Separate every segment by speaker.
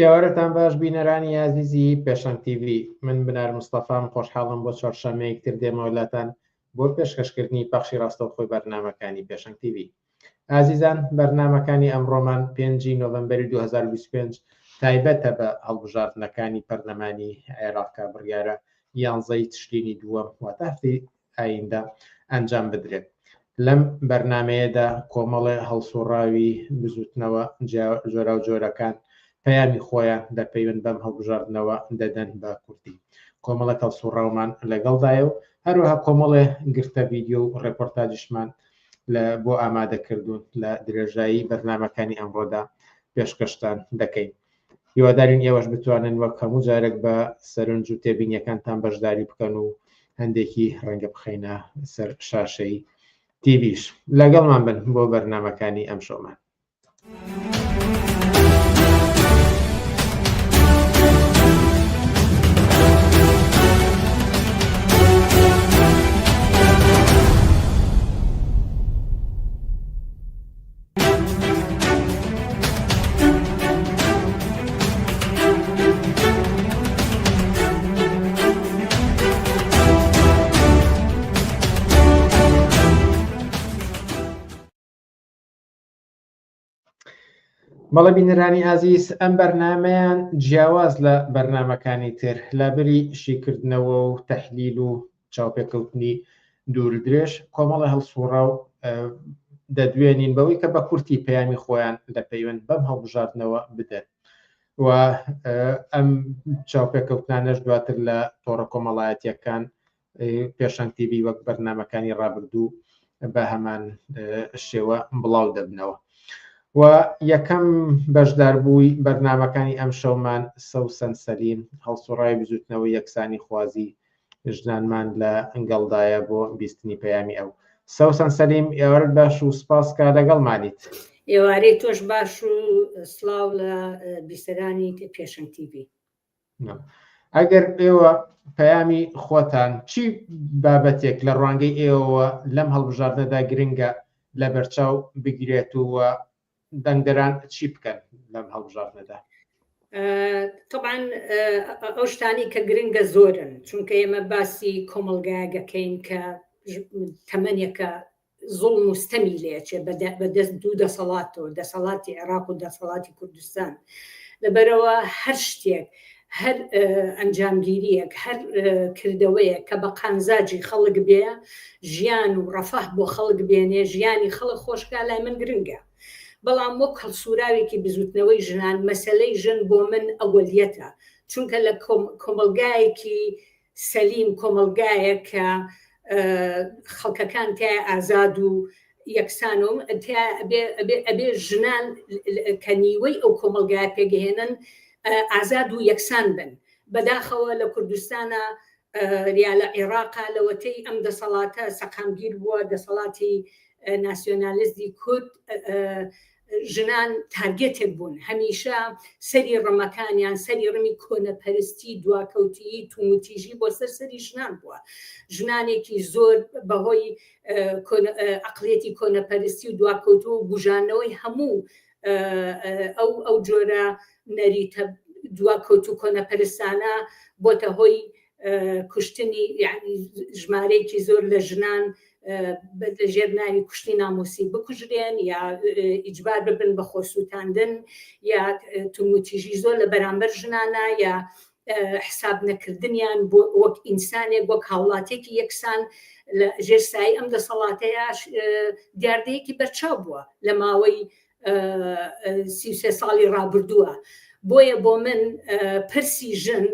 Speaker 1: ئێوارەتان باش بینەرانی یازیزی پێشەنگ تیڤ، من بنار مستەفام خۆشحاڵم بۆ چوارشەمەیەکتر دێمەوەلاتان بۆ پێشکەشکردنی پەخشی ڕاستەوخۆی بەرنامەکانی پێشەنگ تیڤ. ئازیزان، بەرنامەکانی ئەمڕۆمان 5 نۆڤەمبەری 2025 تایبەتە بە هەڵبژاردنەکانی پەرلەمانی عێراقا بڕیارە 11 تشرینی دووەم واتە هەفتەی ئایندە ئەنجام بدرێت. لەم بەرنامەیەدا کۆمەڵێ هەڵسوڕاوی بزوتنەوە جۆرە و جۆرەکان پەیامی خۆیان دەپەیوەند بەم هەڵبژاردنەوە دەدەن بە کورتی. کۆمەڵە هەڵسوڕاومان لەگەڵدایە و هەروەها کۆمەڵێ گرتە ڤیدیۆ و ڕێپۆرتاژیشمان بۆ ئامادەکردوون لە درێژایی بەرنامەکانی ئەمڕۆدا پێشکەشتان دەکەین. هیوادارین ئێوەش بتوانن وەک هەموو جارێک بە سەرنج و تێبینیەکانتان بەشداری بکەن و هەندێکی ڕەنگە بخەینە سەر شاشەی تیڤیش. لەگەڵمان بن بۆ بەرنامەکانی ئەم شەومان. بەڵێ بینەرانی ئازیز، ئەم بەرنامەیان جیاواز لە بەرنامەکانی تر لەبەری شیکردنەوە و تەحلیل و چاوپێکەوتنی دوورودرێژ کۆمەڵە هەڵسوڕا و دەدوێنین بەوەی کە بە کورتی پەیامی خۆیان دەپەیوەند بەم هەڵبژاردنەوە بدەن و ئەم چاوپێکەوتانەش دواتر لە تۆڕە کۆمەڵایەتیەکان پێشەنگ تیڤ وەک بەرنامەکانی ڕابردوو بە هەمان شێوە بڵاو دەبنەوە. و یەکەم بەشداربووی بەرنامەکانی ئەم شەومان سەوسەن سەلیم، هەڵسوڕای بزوتنەوە یەکسانی خوازی ژنانمان لە ئەنگەڵدایە بۆ بیستنی پەیامی ئەو. سەوسەن سەلیم، ئێوارت باش و سپاس کە لەگەڵمانیت.
Speaker 2: ئێوارەی تۆش باش و سڵاو لە بیسەرانی پێشەنگ تیڤ.
Speaker 1: ئەگەر ئێوە پەیامی خۆتان چی بابەتێک لە ڕوانگەی ئێوە لەم هەڵبژاردنەدا گرنگە لە بەرچاو بگرێت و دەنگدەران چی بکەن لەم هەڵبژاردنەدا؟
Speaker 2: طبعاً ئەو شتانی کە گرنگە زۆرن، چونکە ئێمە باسی کۆمەلگایەکەین کە تەمەنێکە زوڵم و ستەمی لێچێ بەدەست دوو دەسەڵاتەوە، دەسەڵاتی عێراق و دەسەڵاتی کوردستان. لەبەرەوە هەر شتێک، هەر ئەنجامگیریەک، هەر کردەوەیەک کە بە قانزاجی خەڵک بێ، ژیان و ڕەفاه بۆ خەڵک بێنێ، ژیانی خەڵک خۆشکا لای من گرنگە. بەڵام وەک هەڵسوراوێکی بزوتنەوەی ژنان مەسەلەی ژن بۆ من ئەوەلیەتە، چونکە لە کۆمەلگایەکی سەلیم، کۆمەلگایە کە خەڵکەکان تیا ئازاد و یەکسانم ئەبێ ژنان کە نیوەی ئەو کۆمەلگای پێگەهێنن ئازاد و یەکسان بن. بەداخەوە لە کوردستانە یا لە عێراقا لەوەتەی ئەم دەسەڵاتە سەقامگیر بووە، دەسەڵاتی ناسیۆنالیستی کورد، ژنان تارگێتێک بوون، هەمیشە سەری ڕەمەکانیان، سەری ڕمی کۆنەپەرستی، دواکەوتی، توموتیژی بۆ سەری ژنان بووە. ژنانێکی زۆر بەهۆی عەقڵیەتی کۆنەپەرستی و دواکەوت و بژانەوەی هەموو ئەو جۆرە نەریتە دواکەوت و کۆنەپەرستانە بۆتە هۆی کوشتنی، یعنی ژمارەیەکی زۆر لە ژنان لەژێر ناوی کوشتی ناموسی بکوژرێن یا ئیجبار ببن بە خۆسووتاندن یا توموتیژی زۆر لە بەرامبەر ژنانە یا حساب نەکردنیان بۆ وەک ئینسانێک، وەک هاوڵاتێکی یەکسان لە ژێر سایە ئەم دەسەڵاتەیە دیاردەیەکی بەرچاو بووە لە ماوەی 33 ساڵی ڕابردووە. بۆیە بۆ من پرسی ژن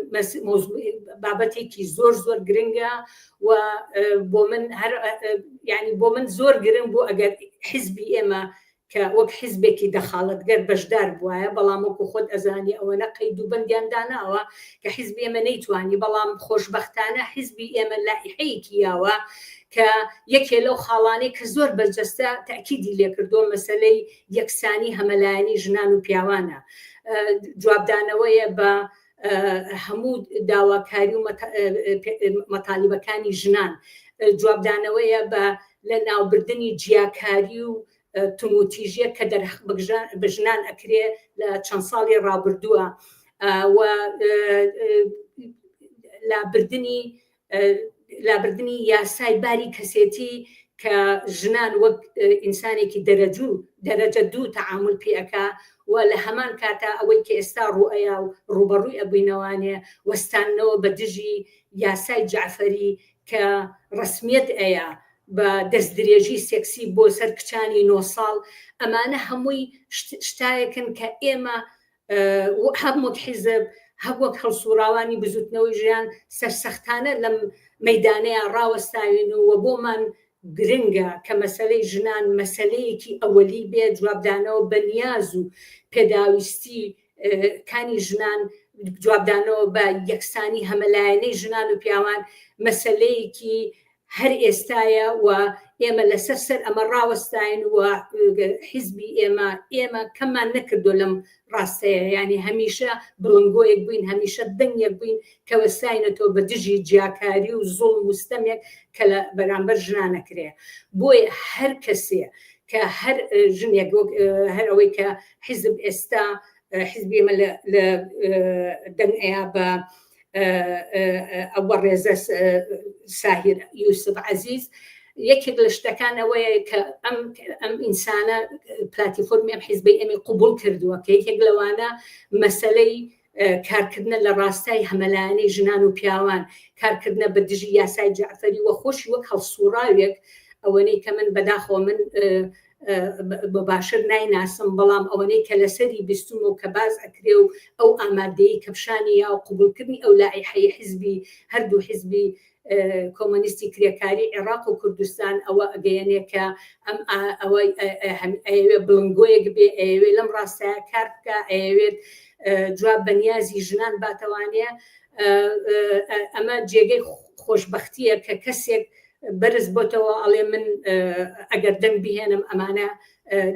Speaker 2: بابەتێکی زۆر زۆر گرنگە و بۆ من یعنی بۆ من زۆر گرنگ بوو ئەگەر حیزبی ئێمە کە وەک حیزبێکی دەخاڵەتگەر بەشدار بووایە، بەڵام وەکو خۆت ئەزانی ئەوەنە قەید و بەندیان داناوە کە حیزبی ئێمە نەیتوانی، بەڵام خۆشبەختانە حیزبی ئێمە لایحەیەکی یاوە کە یەکێ لەو خاڵانەی کە زۆر بەرجەستە تاکیدی لێکردۆ مەسەلەی یەکسانی هەمەلایەنی ژنان و پیاوانە، جوابدانەوەیە بە هەموو داواکاری و مەتالیبەکانی ژنان، جوابدانەوەیە بە لە ناوبردنی جیاکاری و تموتیژیە کە دەرەخ بژنان ئەکرێ لە چەند ساڵی ڕابردووە و لابردنی یاسای باری کەسێتی کە ژنان وەک ئینسانێکی دەرەجە دوو تەعامل پێەکە و لە هەمان کاتە ئەوەی کە ئێستا ڕوئەیە و ڕوبەڕووی ئەبووینەوانێ وەستانەوە بە دژی یاسای جعفەری کە ڕسمیەت ئەیە بە دەستدرێژی سێکسی بۆ سەر کچانی 9 ساڵ ئەمانە هەمووی شتایەکن کە ئێمە هەموو حیزب هەوەک هەڵسوراوانی بزوتنەوەی ژیان سەرسەختانە لەم مەدانەیە ڕاوەستاوین و بۆمان گرنگە کە مەسەلەی ژنان مەسەلەیەکی ئەوەلی بێ جوابدانەوە بە نیاز و پێداویستی کانی ژنان جوابدانەوە بە یەکسانی هەمەلایەنەی ژنان و پیاوان مەسەلەیەکی هەر ئێستایە و ئێمە لەسەر سەر ئەمە ڕاوەستاین و حیزبی ئێمە کەممان نەکردو لەم ڕاستەیە ینی هەمیشە بڵنگۆیەک بووین هەمیشە دەنگێک بووین کە وەستاینەتەوە بە دژی جیاکاری و زوڵم وستەمێک کە لە بەرامبەر ژنانەکرێ بۆیە هەر کەسێ کە هەر ژنێک هەر ئەوەی کە حیزب ئێستا حیزبی ئێمە لە دەنگەیە بە ئەوە ڕێزە ساهیر یوسف عەزیز یەکێک لە شتەکان ئەوەیە کە ئەم ئینسانە پلاتیفۆرمی ئەم حیزبەی ئەمی قوبوڵ کردووە کە یەکێک لەوانە مەسەلەی کارکردنە لە ڕاستای هەمەلایەنەی ژنان و پیاوان کارکردنە بە دژی یاسای جعفەری وە خۆشی وەک هەڵسوراوێک ئەوەنەی کە من بەداخۆ من بە باشتر نایناسم بەڵام ئەوەنەی کە لەسەری بیستم و کە باز ئەکرێ و ئەو ئامادەی کەپشانی یا قوبولکردنی ئەو لایحەی حیزبی هەردوو حیزبی کۆمۆنیستی کرێکاری عێراق و کوردستان ئەوە ئەگەیەنێ کە ئەوێ بڵنگۆیەک بێ ئەوێ لەم ڕاستایە کار بکە ئەوێت جواب بە نیازی ژنان باتەوانێ ئەمە جێگەی خۆشبەختیە کە کەسێک بەرز بۆتەوە ئەڵێ من ئەگەر دەنگ بهێنم ئەمانە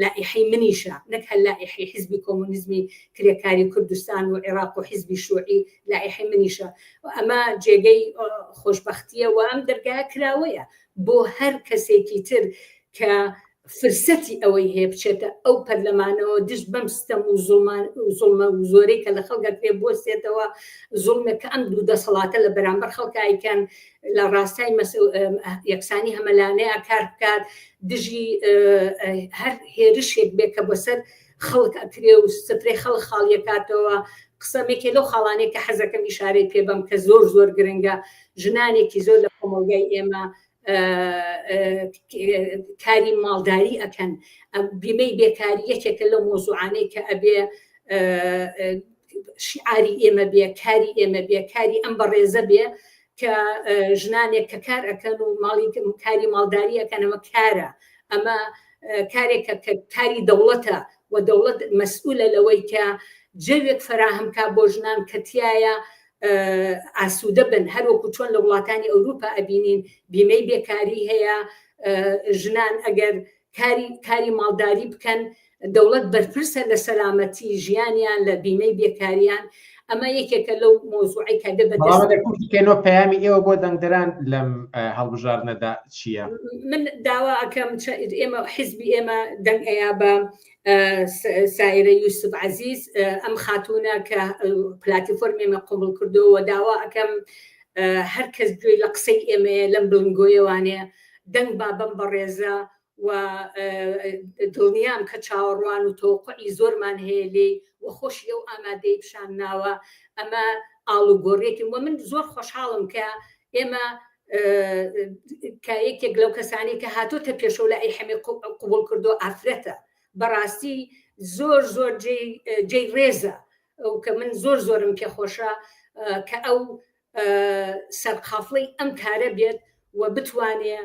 Speaker 2: لائحەی منیشە نەک هەر لائحەی حیزبی کۆمۆنیزمی کرێکاری کوردستان و عێراق و حیزبی شوعی لائحەی منیشە ئەمە جێگەی خۆشبەختیە و ئەم دەرگایە کراوەیە بۆ هەر کەسێکی تر کە فرسەتی ئەوەی هەیە بچێتە ئەو پەرلەمانەوە دشت بەم ستەم و زوڵمە و زۆرەی کە لە خەڵکە پێ بۆستێتەوە زوڵمێک کە ئەم دوو دەسەڵاتە لە بەرامبەر خەڵکایکەن لە ڕاستای یەکسانی هەمەلانەیە کار بکات دژی هەر هێرشێک بێ کە بۆسەر خەڵک ئەکرێ و سپرەی خەڵک خاڵیەکاتەوە قسەمێکی لەو خاڵانێک کە حەزەکەم ئیشارەی پێ بەم کە زۆر گرنگە ژنانێکی زۆر لە کۆمەلگای ئێمە کاری ماڵداری ئەکەن بیمەی بێکاری یەکێکە لە مۆزوعانەی کە ئەبێ شعاری ئێمە بێ کاری ئێمە بێ کاری ئەم بەڕێزە بێ کە ژنانێک کە کار ئەەکەن و کاری ماڵداری ئەەکەن ئەمە کارە ئەمە کارێکە کە کاری دەوڵەتە و دەوڵەت مەسئولە لەوەی کە جەوێک فراهەمکە بۆ ژنان کە تایە ئاسوودە بن هەروەکو چۆن لە وڵاتانی ئەوروپا ئەبینین بیمەی بێکاری هەیە ژنان ئەگەر کاری ماڵداری بکەن دەوڵەت بەرپرسە لە سەلامەتی ژیانیان لە بیمەی بێکاریان ئەمە یەکێکە لەو مۆزوعی کە
Speaker 1: دەبێتکەنەوە پەیامی ئێوە بۆ دەنگدەران لەم هەڵبژاردنەدا چییە؟
Speaker 2: من داوا ئەەکەم ئێمە حیزبی ئێمە دەنگەیە بە سایرە یوسف عەزیز ئەم خاتونە کە پلاتیفۆرمی ئێمە قوبوڵ کردووە داوا ئەەکەم هەر کەس گوێی لە قسەی ئێمەیە لەم بڵنگۆیەوانێ دەنگ با بەم بەڕێزە و دڵنیام کە چاوەڕوان و تۆقعی زۆرمان هەیە لێ و خۆشی ئەو ئامادەی پیشان ناوە ئەمە ئاڵوگۆڕێکی و من زۆر خۆشحاڵم کە ئێمە کە یەکێک لەو کەسانی کە هاتوۆتە پێشەوە لە ئەی هەمێ قوبوڵ کردو ئافرەتە بەڕاستی زۆر جێی ڕێزە ئەو کە من زۆرم پێخۆشە کە ئەو سەرقافڵەی ئەم کارە بێت و بتوانێ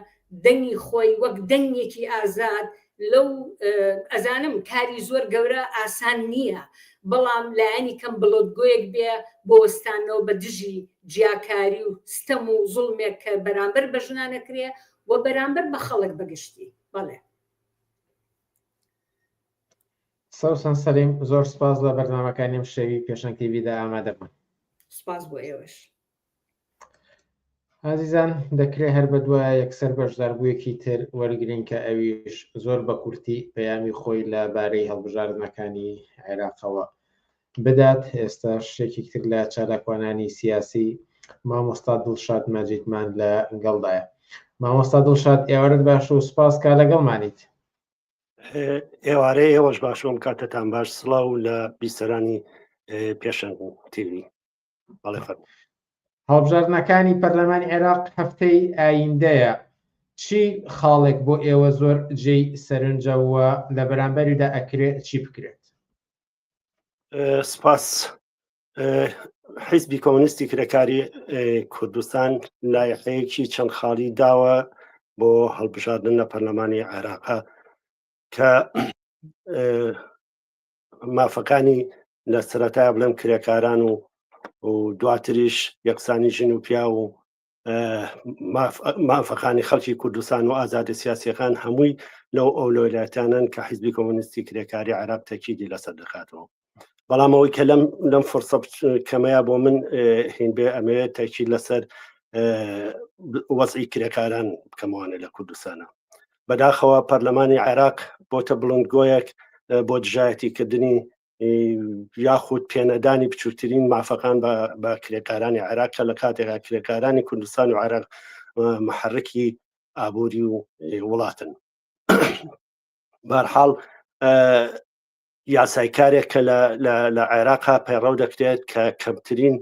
Speaker 2: دەنگی خۆی وەک دەنگێکی ئازاد لەو ئەزانم کاری زۆر گەورە ئاسان نییە بەڵام لایەنی کەم بڵۆتگۆیەک بێ بۆ وەستانەوە بە دژی جیاکاری و ستەم و زوڵمێک کە بەرامبەر بە ژنانەکرێ و بەرامبەر بە خەڵک بەگشتی بەڵێ
Speaker 1: سەوسان سەلیم زۆر سپاس لە بەرنامەکانیم شەوی پێشەنگ تیڤیدا ئامادەبن.
Speaker 2: سپاس بۆ ئێوەش.
Speaker 1: ئازیزان دەکرێت هەر بە دوایە یەکسەر بەشداربوویەکی تر وەرگرین کە ئەویش زۆر بە کورتی پەیامی خۆی لەبارەی هەڵبژاردنەکانی عێراقەوە بدات. ئێستا شتێکی تر لە چالاکوانانی سیاسی مامۆستا دڵشاد مەجیدمان لە گەڵدایە. مامۆستا دڵشاد ئێوارت باش و سوپاس کا لەگەڵمانیت.
Speaker 3: ئێوارەی ئێوەش باشۆم کاتتان باش سڵاو لە بیسەرانی پێشەنگ تیوی.
Speaker 1: هەڵبژاردنەکانی پەرلەمانی عێراق هەفتەی ئایندەیە. چی خاڵێک بۆ ئێوە زۆر جێی سەرنجەوە لە بەرامبەریدا ئەکرێت چی بکرێت؟
Speaker 3: سپاس. حیزبی کۆمونیستی کرێکاری کوردستان لایحەیەکی چەند خاڵی داوە بۆ هەڵبژاردن لە پەرلەمانی عێراقا کە مافەکانی لە سەرەتای بڵێم کرێکاران و دواتریش یەکسانی ژن و پیا و مافەکانی خەڵکی کوردستان و ئازادی سیاسیەکان هەمووی لەو ئەولۆلایەتانن کە حیزبی کۆمونیستی کرێکاری عێراق تەکیدی لەسەر دەکاتەوە. بەڵام ئەوەی کە لەم فرسە کەمەیە بۆ من هین بێ ئەمەوێت تەکید لەسەر وەزعی کرێکاران بکەمەوانە لە کوردستانە. بەداخەوە پەرلەمانی عێراق بۆتە بڵندگۆیەک بۆ دژایەتیکردنی یاخود پێنەدانی بچووترین مافەکان بە کرێکارانی عێراق کە لە کاتێکا کرێکارانی کوردستان و عێراق محرکی ئابووری و وڵاتن. بەرحاڵ یاسایکارێک کە لە عێراقا پەیڕەو دەکرێت کە کەمترین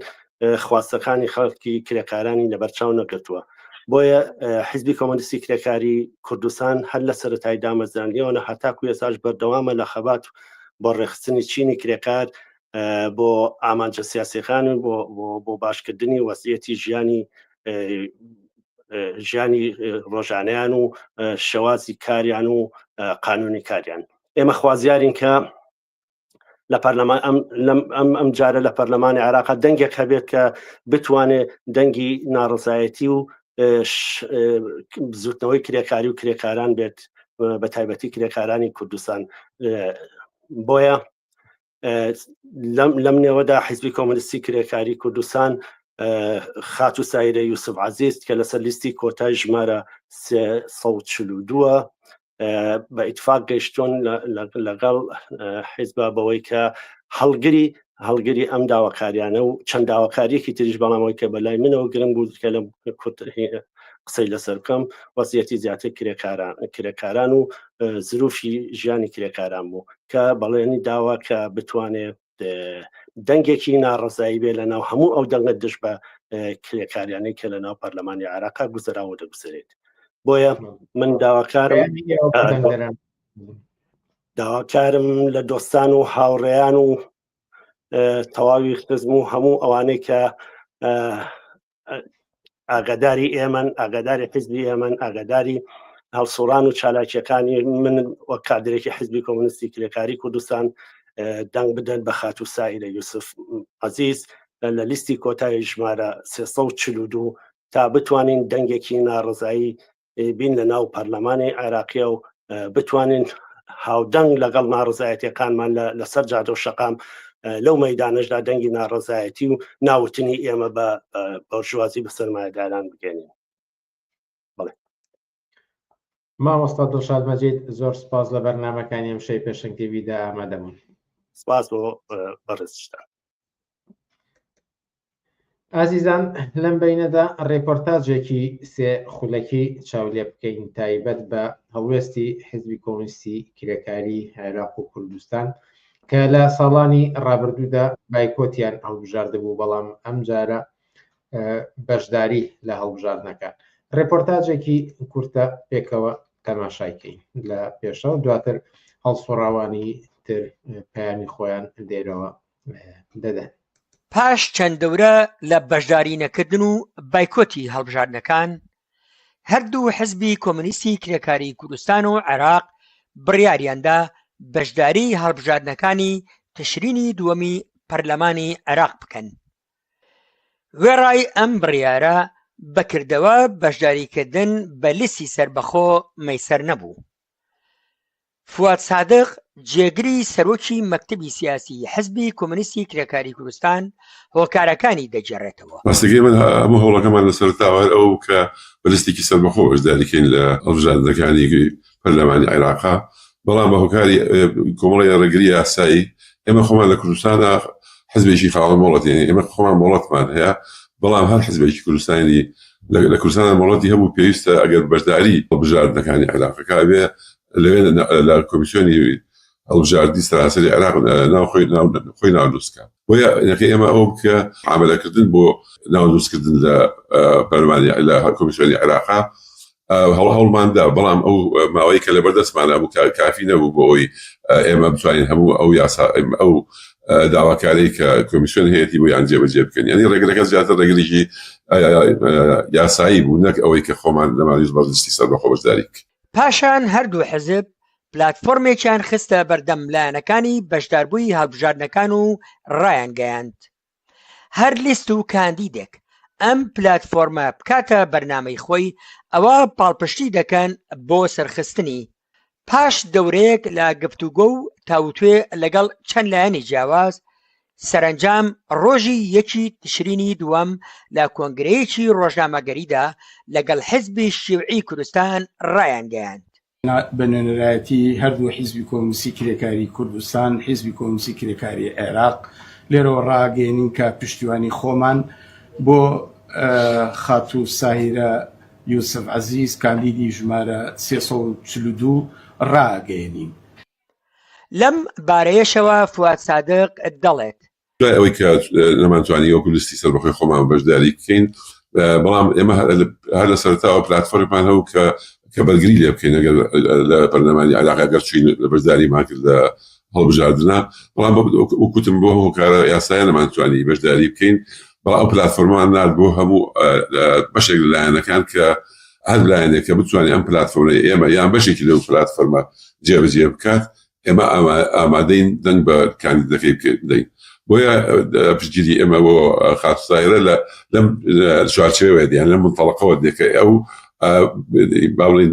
Speaker 3: خواستەکانی خەڵکی کرێکارانی لەبەرچاو نەگرتووە. بۆیە حیزبی کۆمونیستی کرێکاری کوردستان هەر لە سەرەتای دامەزراندنیەوە هەتاکو ێساش بەردەوامە لە خەبات بۆ ڕێخستنی چینی کرێکار بۆ ئامانجە سیاسیەکان و بۆ باشکردنی وەزعیەتی ژیانی ڕۆژانەیان و شەوازی کاریان و قانونی کاریان. ئێمە خوازیارین کە لە پەرلەمان ئەم جارە لە پەرلەمانی عێراق دەنگێک هەبێت کە بتوانێت دەنگی ناڕزایەتی و زوتنەوەی کرێکاری و کرێکاران بێت بە تایبەتی کرێکارانی کوردستان. بۆیە لەم نێوەدا حیزبی کۆمونیستی کرێکاری کوردستان خات و سایرە یوسف عەزیز کە لەسەر لیستی کۆتای ژمارە 342 بە ئیتفاق گەیشتۆن لەگەڵ حیزبە بەوەی کە هەڵگری ئەم داواکاریانە و چەند داواکاریەکی تریش بەڵامەوەی کە بەلای منەوە گرنگ بوو کە لە قسەی لەسەر بکەم وەزعیەتی زیاتر کرێکاران و زروفی ژیانی کرێکاران بوو کە بەڵێنی داوا کە بتوانێت دەنگێکی ناڕزایی بێ لەناو هەموو ئەو دەنگە دش بە کرێکاریانەی کە لەناو پەرلەمانی عێراقا گوزەراوە دەگوزرێت. بۆیە من داواکارم لە دۆستان و هاوڕێیان و تەواوی خزم و هەموو ئەوانەی کە ئاگاداری ئێمەن، ئاگاداری حیزبی ئێمەن، ئاگاداری هەڵسوڕان و چالاکیەکانی من وەک کادرێکی حیزبی کۆمونیستی کرێکاری کوردستان دەنگ بدەن بە خات و سایرە یوسف عەزیز لە لیستی کۆتایی ژمارە 342 تا بتوانین دەنگێکی ناڕزایی بین لە ناو پەرلەمانی عێراقیە و بتوانین هاودەنگ لەگەڵ ناڕزایەتیەکانمان لەسەر جادە و شەقام لەو مەیدانەشدا دەنگی ناڕزایەتی و ناوتنی ئێمە بە بەرژوازی بە سەرمایەداران بگەێنین.
Speaker 1: مامۆستا دڵشاد مەجید زۆر سپاس لە بەرنامەکانی ئەمشەی پێشەنگ تیڤیدا ئامادەبوون.
Speaker 3: سپاس بۆ بەڕێزشتان.
Speaker 1: ئازیزان لەم بینەدا ڕێپۆرتاژێکی سێ خولەکی چاولێ بکەین تایبەت بە هەڵوێستی حیزبی کۆمونیستی کرێکاری عێراق و کوردستان کە لە ساڵانی ڕابردوودا بایکۆتیان هەڵبژاردبوو بەڵام ئەم جارە بەشداری لە هەڵبژاردنەکان. ڕێپۆرتاژێکی کورتە پێکەوە تەماشایکەین لە پێشەوە دواتر هەڵسوڕاوانی تر پەیامی خۆیان دێرەوە دەدەن.
Speaker 4: پاش چەند دەورە لە بەشداری نەکردن و بایکۆتی هەڵبژاردنەکان هەردوو حیزبی کۆمونیستی کرێکاری کوردستان و عێراق بڕیاریاندا بەشداری هەڵبژاردنەکانی تشرینی دووەمی پەرلەمانی عێراق بکەن. وێڕای ئەم بڕیارە بەکردەوە بەشداریکردن بە لیستی سەربەخۆ مەیسەر نەبوو. فواد سادق جێگری سەرۆکی مەکتەبی سیاسی حزبی کۆمونیستی کرێکاری کوردستان هۆکارەکانی دەجێڕێتەوە.
Speaker 5: ڕاستەکەی من هەموو هەوڵەکەمان لەسەر تاوار ئەو کە بەلستێکی سەربەخۆ بەشداریکەین لە هەڵبژاردنەکانی پەرلەمانی عێراقا، بەڵام بە هۆکاری کۆمەڵی ڕێگری یاسایی ئێمە خۆمان لە کوردستانە حزبێکی خاوەن مۆڵەت، ئێمە خۆمان مۆڵەتمان هەیە، بەڵام هەر حزبێکی کوردستانی لە کوردستانە مۆڵەتی هەبوو پێویستە ئەگەر بەشداری هەڵبژاردنەکانی عێراقەکە بێ لەوێ لە کۆمیسیۆنی هەڵبژاردننی سەراسەری عێراق خۆی ناودروستکە. بۆیە نەکەی ئێمە ئەو بکە عاملەکردن بۆ ناودروستکردن لە پەرلەمانی لە کۆمیسیۆنی عێراقا هەوڵماندا، بەڵام ئەو ماوەی کە لە بەردەستمانە بوو کافی نەبوو بۆ ئەوی ئێمە بتوانین هەموو ئەو یاسا ئەو داواکارەی کە کۆمیسیۆن هەیەی بۆ یان جێبەجێ بکەین. یعنی ڕێگرەکە زیاتر ڕێگرێکی یاسایی بوو، نەک ئەوەی کە خۆمان لەمانویست بەردەستی سەربەخۆ بەشداریک.
Speaker 4: پاشان هەردوو حزب پلاتفۆرمێکیان خستە بەردەم لایەنەکانی بەشداربووی هەڵبژاردنەکان و ڕایان گەیاند. هەر لیست و کاندیدێک ئەم پلاتفۆرمە بکاتە بەرنامەی خۆی، ئەوە پاڵپشتی دەکەن بۆ سەرخستنی. پاش دەورەیەک لە گفتوگۆ و تاوتوێ لەگەڵ چەند لایەنی جیاواز، سەرنجام ڕۆژی 1 تشرینی دووەم لە کۆنگرەیەکی ڕۆژنامەگەریدا لەگەڵ حیزبی شیوعی کوردستان ڕایان گەیاند.
Speaker 6: بە نوێنەرایەتی هەردوو حیزبی کۆمونیستی کرێکاری کوردستان، حیزبی کۆمونیستی کرێکاری عێراق لێرەوە ڕاگەێنین کە پشتیوانی خۆمان بۆ خاتوو ساهیرە یوسف عەزیز کاندیدی ژمارە 342 ڕاگەێنین.
Speaker 4: لەم بارەیەشەوە فواد سادق دەڵێت
Speaker 5: دوای ئەوەی کە نەمانتوانی ئەو لیستی سەربەخۆی خۆمان بەشداری بکەین، بەڵام ئێمە هەر لە سەرتاوە پلاتفۆرممان هەبوو کە بەرگری لێ بکەین ئەگەر لە پەرلەمانی عێراق ئەگەر چوین لە بەشداریمان کرد لە هەڵبژاردنە، بەڵام وەکوتم بۆ هۆکارە یاسایە نەمانتوانی بەشداری بکەین، بەڵام ئەو پلاتفۆرممان نرد بۆ هەموو بەشێک لە لایەنەکان کە هەر لایەنێک کە بتوانین ئەم پلاتفۆرمەی ئێمە یان بەشێکی لەو پلاتفۆرمە جێبەجێ بکات، ئێمە ئامادەین دەنگ بە کاندیدەکەی بدەین. بۆیە پشتگیری ئێمە بۆ خاتوسایرە لەم چوارچێوەیە دیان لەم منتەڵقەوە دێکە ئەو باڵین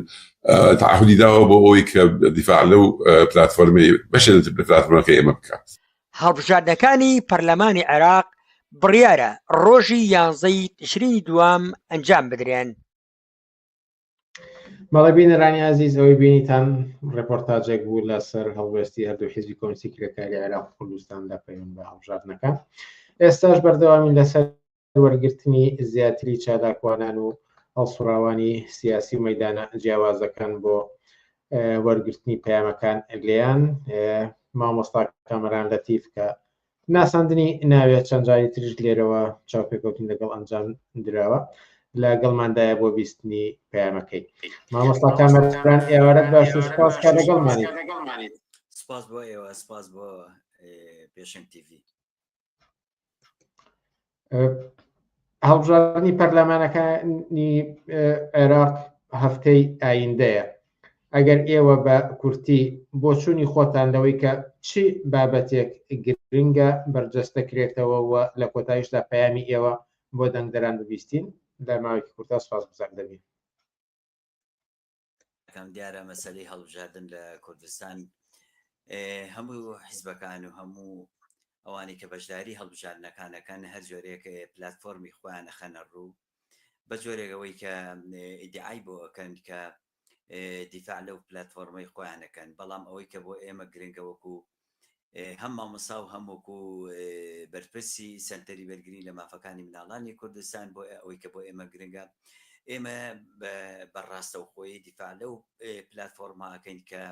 Speaker 5: تعهدی داوە بۆ ئەوەی کە دیفاع لەو پلاتفۆرمەی بەشێ لە پلاتفۆرمەکەی ئێمە بکات.
Speaker 4: هەڵبژاردنەکانی پەرلەمانی عێراق بڕیارە ڕۆژی 11 تشرینی دووەم ئەنجام بدرێن.
Speaker 1: بەڵێ بینەرانی عەزیز، ئەوەی بینیتان ڕێپۆرتاژێک بوو لەسەر هەڵوێستی هەردوو حیزبی کۆمونیستی کرێکاری عێراق و کوردستاندا پەیوەند بە هەڵبژاردنەکە. ئێستاش بەردەوامی لەسەر وەرگرتنی زیاتری چالاکوانان و هەڵسوڕاوانی سیاسی و مەیدانە جیاوازەکان بۆ وەرگرتنی پەیامەکان لێیان مامۆستا کامەران لەتیف کە ناساندنی ناوێت چەند جاری تریش لێرەوە چاوپێکەوتن لەگەڵ ئەنجام درراوە لەگەڵماندایە بۆ بیستنی پەیامەکەی. مامۆستا کامەران ئێوارەت باش و سپاس کە لەگەڵمانیت.
Speaker 7: سپاس بۆ ئێوە، سپاس بۆ پێشنگ تیڤ.
Speaker 1: هەڵبژاردننی پەرلەمانەکانی عێراق هەفتەی ئایندەیە. ئەگەر ئێوە بە کورتی بۆ چوونی خۆتان لەوەی کە چی بابەتێک گرنگە بەرجەستەکرێتەوە و لە کۆتاییشدا پەیامی ئێوە بۆ دەنگدەران ببیستین، لە ماوەیەکی کورتا سپاس گوزار دەبین.
Speaker 7: دیارە مەسەلەی هەڵبژاردن لە کوردستان هەموو حیزبەکان و هەموو ئەوانی کە بەشداری هەڵبژاردنەکانەکان هەر جۆرێک پلاتفۆرمی خۆیان ئەخەنە ڕوو بە جۆرێکەوەی کە ئیدعای بۆ ئەکەن کە دیفاع لەو پلاتفۆرمەی خۆیانەکەن، بەڵام ئەوەی کە بۆ ئێمە گرنگە وەکو هەم مامۆستا و هەمووکو بەرپرسی سەنتەری بەرگری لە مافەکانی مناڵانی کوردستان بۆ ئەوەی کە بۆ ئێمە گرنگە ئێمە بەڕاستە و خۆی دیفاع لەو پلاتفۆرماکەین کە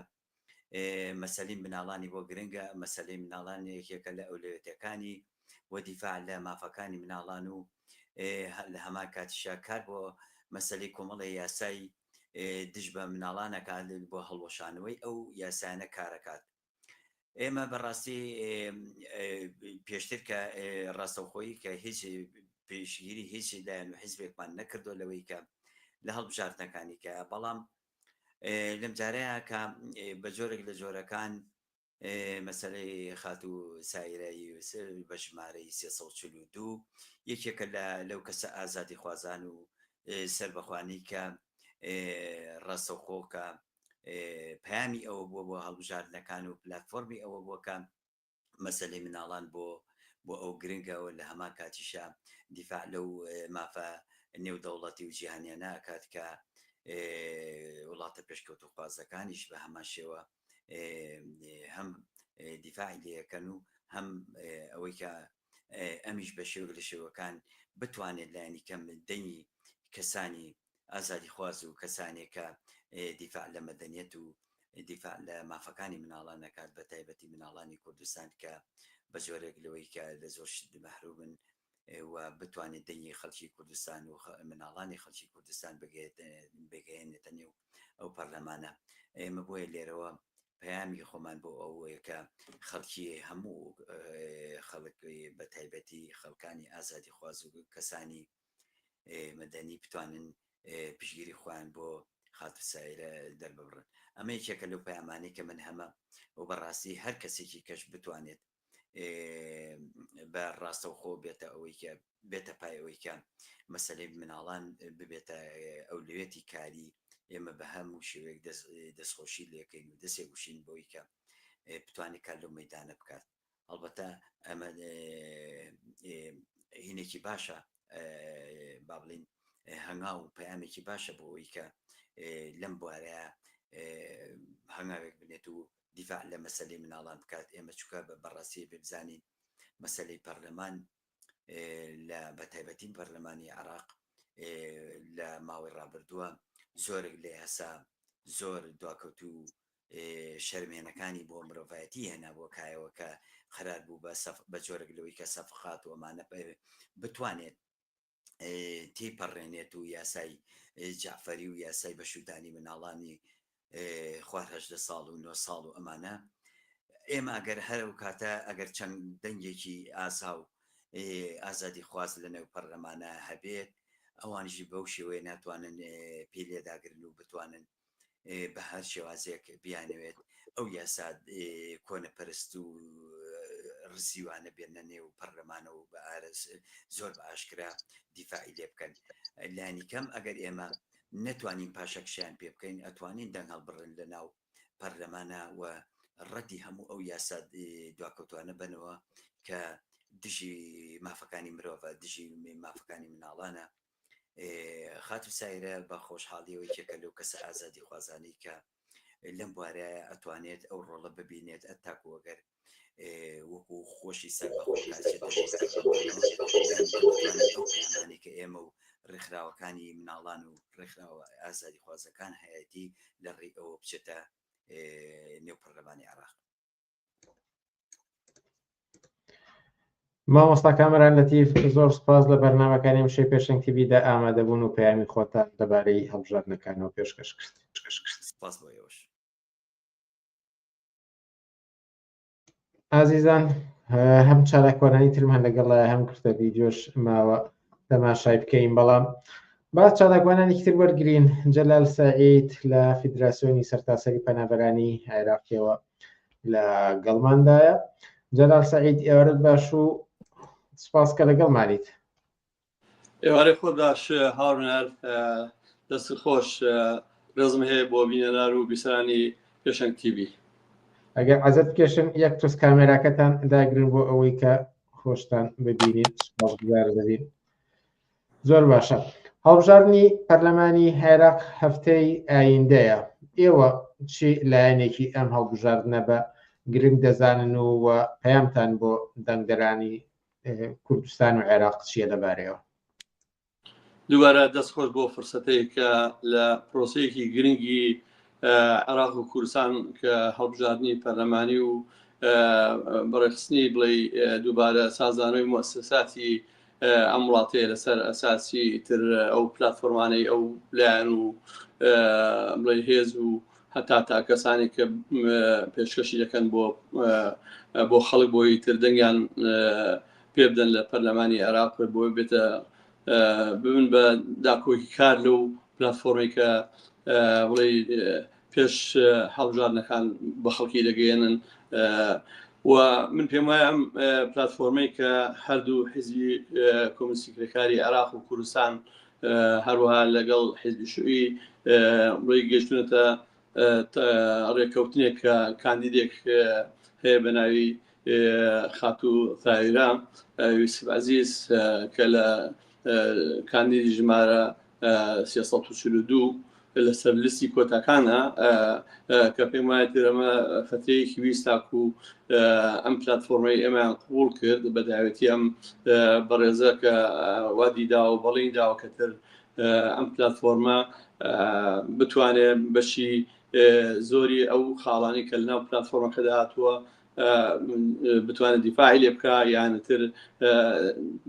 Speaker 7: مەسەلەی مناڵانی بۆ گرنگە، مەسەلەی مناڵان یەکێکە لە ئەولویەتەکانی و دیفاع لە مافەکانی مناڵان و لە هەمان کاتیشا کار بۆ مەسەلەی کۆمەڵی یاسایی دژ بە مناڵانەکان بۆ هەڵوەشانەوەی ئەو یاسایانە کارەکات. ئێمە بەڕاستی پێشتر کە ڕاستەوخۆیی کە هیچ پێشگیری هیچ لایەن و حیزبێکمان نەکردو لەوەی کە لە هەڵبژاردنەکانی کە، بەڵام لەم جارەیە کە بە جۆرێک لە جۆرەکان مەسەلەی خاتوو سایرایی بە ژمارەی 342 یەکێکە لەو کەسە ئازادی خوازان و سەربەخوانی کە ڕاستەوخۆ کە پامی ئەوە بۆ هەڵبژاردنەکان و پلتفۆرمی ئەوە بۆکە مەسلەی مناڵان بۆ ئەو گرنگەوە لە هەما کاتیشە دیفاع لەو مافە نێودەوڵەتی و جیهانیانە ئەکات کە وڵاتە پێشکەوت و خوازەکانیش بە هەمان شێوە هەم دیفاعی لەکەن و هەم ئەوەی کە ئەمیش بە شێوە لە شێوەکان بتوانێت لایەنی کەم دەنگی کەسانی ئازادی خواز و کەسانێک کە دیفاع لە مەدەنیەت و دیفاع لە مافەکانی مناڵان نەکات بە تایبەتی مناڵانی کوردستان کە بە جۆرێک لەوەی کە لە زۆر شت مەحرومن و بتوانێت دەنگی خەڵکی کوردستان و مناڵانی خەڵکی کوردستان بگەێنێتە نێو ئەو پەرلەمانە. ئێمە بۆیە لێرەوە پەیامی خۆمان بۆ ئەوەیە کە خەڵکی هەموو خەڵک بە تایبەتی خەڵکانی ئازادی خواز و کەسانی مەدەنی بتوانن پشگیری خوان بۆ خاتوسایرە دەرببڕن. ئەمە یەکێکە لەو پەیامانەی کە من هەمە و بەڕاستی هەر کەسێکی کەش بتوانێت بە ڕاستەوخۆ بێتە ئەوەی کە بێتە پای ئەوەی کە مەسەلەی مناڵان ببێتە ئەولوێتی کاری ئێمە بە هەموو شێوەیەک دەستخۆشی لەکەین و دەستێ وشین بۆی کە بتوانێت کار لەو مەیدانە بکات. هەڵبەتە ئەمە هینێکی باشە با بڵین هەنگاو و پەیامێکی باشە بۆ ئەوەی کە لەم بوارەیە هەنگاوێک بنێت و دیفاع لە مەسەلەی مناڵان بکات. ئێمە چووکە بەڕاستی ببزانین مەسەلەی پەرلەمان لە بەتایبەتی پەرلەمانی عێراق لە ماوەی ڕابردووە زۆرێک لە یاسا زۆر دواکەوت و شەرمێنەکانی بۆ مرۆڤایەتی هێنا بۆ کایەوە کە قەرار بوو بە جۆرێک لەوەی کە سەفقات و ئەمانە بتوانێت تێپەڕێنێت و یاسای جعفەری و یاسای بەشودانی مناڵانی خوار 18 ساڵ و 9 ساڵ و ئەمانە ئێمە ئەگەر هەرو کاتە ئەگەر چەند دەنگێکی ئاسا و ئازادی خواز لە نێو پەرلەمانە هەبێت ئەوانژی بەو شێوەیە ناتوانن پێ لێداگرن و بتوانن بە هەر شێوازێک بیانەوێت ئەو یاسا کۆنەپەرست و ڕزیوانە بێنە نێو پەرلەمانە و بە ئارز زۆر بە ئاشکرا دیفاعی لێ بکەن. لایەنی کەم ئەگەر ئێمە نەتوانین پاشەکشیان پێ بکەین ئەتوانین دەنگ هەڵبڕن لە ناو پەرلەمانە و ڕەتی هەموو ئەو یاسا دواکەوتوانە بنەوە کە دژی مافەکانی مرۆڤە دژی مافەکانی مناڵانە. خاتوسایرە بە خۆشحاڵیەوەی کێکە لەو کەسە ئازادی خوازانی کە لەم بوارەیە ئەتوانێت ئەو ڕۆڵە ببینێت ئەتاکو وەگەر وەکو خۆشی سەرمانی کە ئێمە و ڕێکخراوەکانی مناڵان و ڕێکخراوە ئازادی خوازەکان هەیەتی لە ڕێی ئەوە بچێتە نێو پەرلەمانی عێراق.
Speaker 1: مامۆستا کامەران لەتیف زۆر سپاس لە بەرنامەکانی ئەمشەی پێشەنگ تیڤیدا ئامادەبوون و پەیامی خۆتان دەبارەی هەڵبژاردنەکانەوە پێشکەش کرد.
Speaker 7: سپاس بۆ ئێوەش.
Speaker 1: ئازیزان هەم چالاکوانانی ترمان لەگەڵ هەم کردە ڤیدیۆش ماوە تەماشای بکەین بەڵام با چالاکوانانی تر وەرگرین. جەلال سەعید لە فیدراسیۆنی سەرتاسەری پەنابەرانی عێراقیەوە لە گەڵماندایە. جەلال سەعید ئێوارەت باش و سپاس کە لەگەڵمانیت.
Speaker 8: ئێوارەی خۆ باش هاوڕێنەر دەست خۆش ڕێزم هەیە بۆ بینەران و بیسەرانی پێشەنگ تیڤی.
Speaker 1: ئەگەر عەزەت بکێشن یەک ترس کامێراکەتان داگرن بۆ ئەوەی کە خۆشتان ببینیت. سپاسگوزار دەبین. زۆر باشە. هەڵبژاردنی پەرلەمانی عێراق هەفتەی ئایندەیە. ئێوە چی لایەنێکی ئەم هەڵبژاردنە بە گرنگ دەزانن و پەیامتان بۆ دەنگدەرانی کوردستان و عێراق چیە لەبارەیەوە؟
Speaker 8: دووبارە دەستخۆش بۆ فرسەتەیە کە لە پرۆسەیەکی گرنگی عێراق و کوردستان کە هەڵبژاردنی پەرلەمانی و بەڕێخستنی بڵێ دووبارە سازانەوەی موسساتی ئەم وڵاتەیە لەسەر ئەساسی تر ئەو پلتفۆرمانەی ئەو لایەن و بڵێ هێز و هەتا تا کەسانی کە پێشکەشی دەکەن بۆ خەڵک بۆی تر دەنگیان پێ بدەن لە پەرلەمانی عێراق بۆ بێتە ببن بە داکۆکی کار لەو پلتفۆرمی کە بڵێ پێش هەڵبژاردنەکان بە خەڵکی دەگەێنن. و من پێم وایە ئەم پلتفۆرمەی کە هەردوو حیزبی کۆمونیستی کرێکاری عێراق و کوردستان هەروەها لەگەڵ حیزبی شووعی بڵێ گەیشتونەتە ڕێککەوتنێک کە کاندیدێک هەیە بە ناوی خاتوو تاویرا یوسف عەزیز کە لە کاندیدی ژمارە 342 لەسەر لیستی کۆتاکانە کە پێم وایە ئەمە فترەیەکی ویست تاکو ئەم پلتفۆرمەی ئێمەیان قبوڵ کرد بە داوێتی ئەم بەڕێزە کە وادی داوە بەڵێنی داوە کەتر ئەم پلتفۆرمە بتوانێت بەشی زۆری ئەو خاڵانی کە لەناو پلتفۆرمەکەدا هاتووە بتوانێت دیفاعی لێ بکە یانتر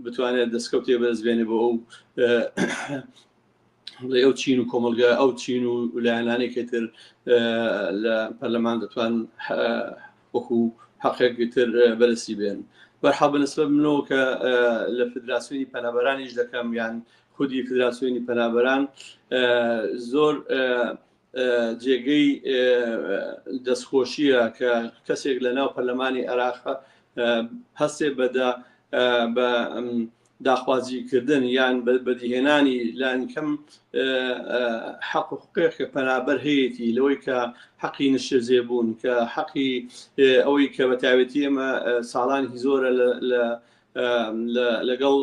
Speaker 8: بتوانێت دەستکەوتێ بەدەستبێنێ بۆ ئەو ئەو چین و کۆمەلگا ئەو چین و لایەنانێکی تر لە پەرلەمان دەتوان وەکو حەقێکی تر بەرزی بێن بەرحەڵ بەنسبەت منەوە کە لە فدراسیۆنی پەنابەرانیش دەکەم یان خودی فدراسیۆنی پەنابەران زۆر جێگەی دەستخۆشیە کە کەسێک لە ناو پەرلەمانی عێراق هەستێ بە داخوازیکردن یان بەدیهێنانی لاینکەم حەق و حقوقێک کە پەنابەر هەیەی لەوەی کە حەقی نیشتەجێبوون کە حەقی ئەوەی کە بەتایبەتی ئێمە ساڵانی زۆرە لەگەڵ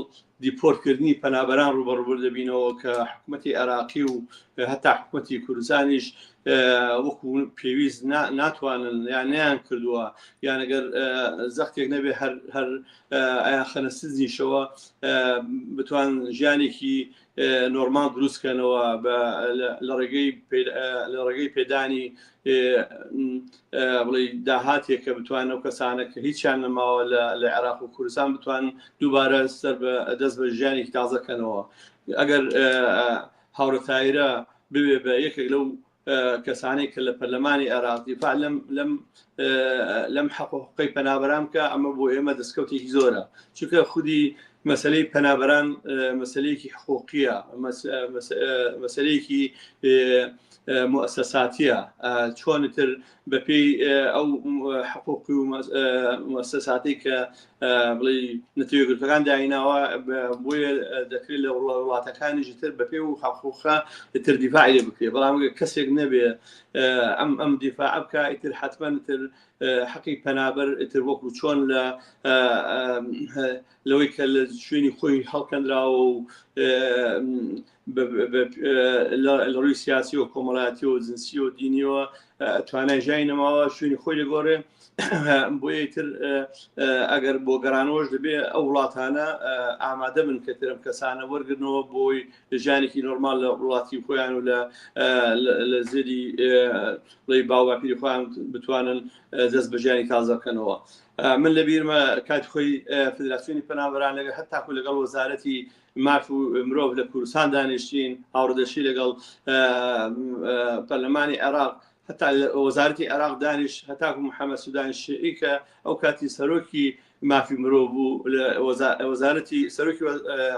Speaker 8: دیپۆرتکردنی پەنابەران ڕوبەڕوو دەبینەوە کە حکوومەتی عێراقی و هەتا حکوومەتی کوردستانیش وەکو پێویست ناتوانن یان نیان کردووە یان ئەگەر زەختێک نەبێ هەر ئایا خەنەسزیشەوە بتوان ژیانێکی نۆرمال دروستکەنەوە لە ڕێگەی پێدانی بڵێ داهاتێک کە بتوان ئەو کەسانە کە هیچیان نەماوە لە عێراق و کوردستان بتوان دووبارە سەر دەست بە ژیانێکی تازەکەنەوە ئەگەر هاوڕە تایرە ببێ بە یەکێک لەو کەسانەی کە لە پەرلەمانی عێراق دیفاع لەم حقوقی پەنابەران کە ئەمە بۆ ئێمە دەستکەوتێکی زۆرە چونکە خودی مەسەلەی پەنابەران مەسەلەیەکی حقوقیە مەسەلەیەکی مؤسساتیە چۆنتر بەپێی ئەو حقوقی و مؤسساتی کە بڵێ نەتەوەیەکگرتوەکان دایناوە بۆیە دەکرێت لە وڵاتەکانیشی تر بەپێ و حقوقە تر دیفاعی لێ بکرێت بەڵام کەسێک نەبێ ئەم دیفاع بکە ئیتر حتمما تر حەقی پەنابەر ئیتر وەکو چۆن لەوەی کە لە شوێنی خۆی هەڵکەندراوە و لە ڕووی سیاسی و کۆمەڵایەتی و جنسی و دینیەوە توانای ژیانی نەماوە شوێنی خۆی لێگۆڕێ بۆیە تر ئەگەر بۆ گەڕانەوەش دەبێ ئەو وڵاتانە ئامادە من کە ترم کەسانە وەرگرنەوە بۆی ژیانێکی نۆرمال لە وڵاتی خۆیان و لە زێری بڵێ باوەپیری خۆیان بتوانن دەست بە ژیانی تازەکەنەوە من لە بیرمە کات خۆی فدراسیۆنی پەنابەران لەگەڵ هەتاکو لەگەڵ وەزارەتی ماف و مرۆڤ لە کوردستان دانیشتین هاوڕێدەشی لەگەڵ پەرلەمانی عێراق هەتا وەزارەتی عێراق دانیش هەتاکو محەممەد سودانی شیعی کە ئەو کاتی سەرۆکی مافی مرۆڤ بوو لە وەزارەتی سەرۆکی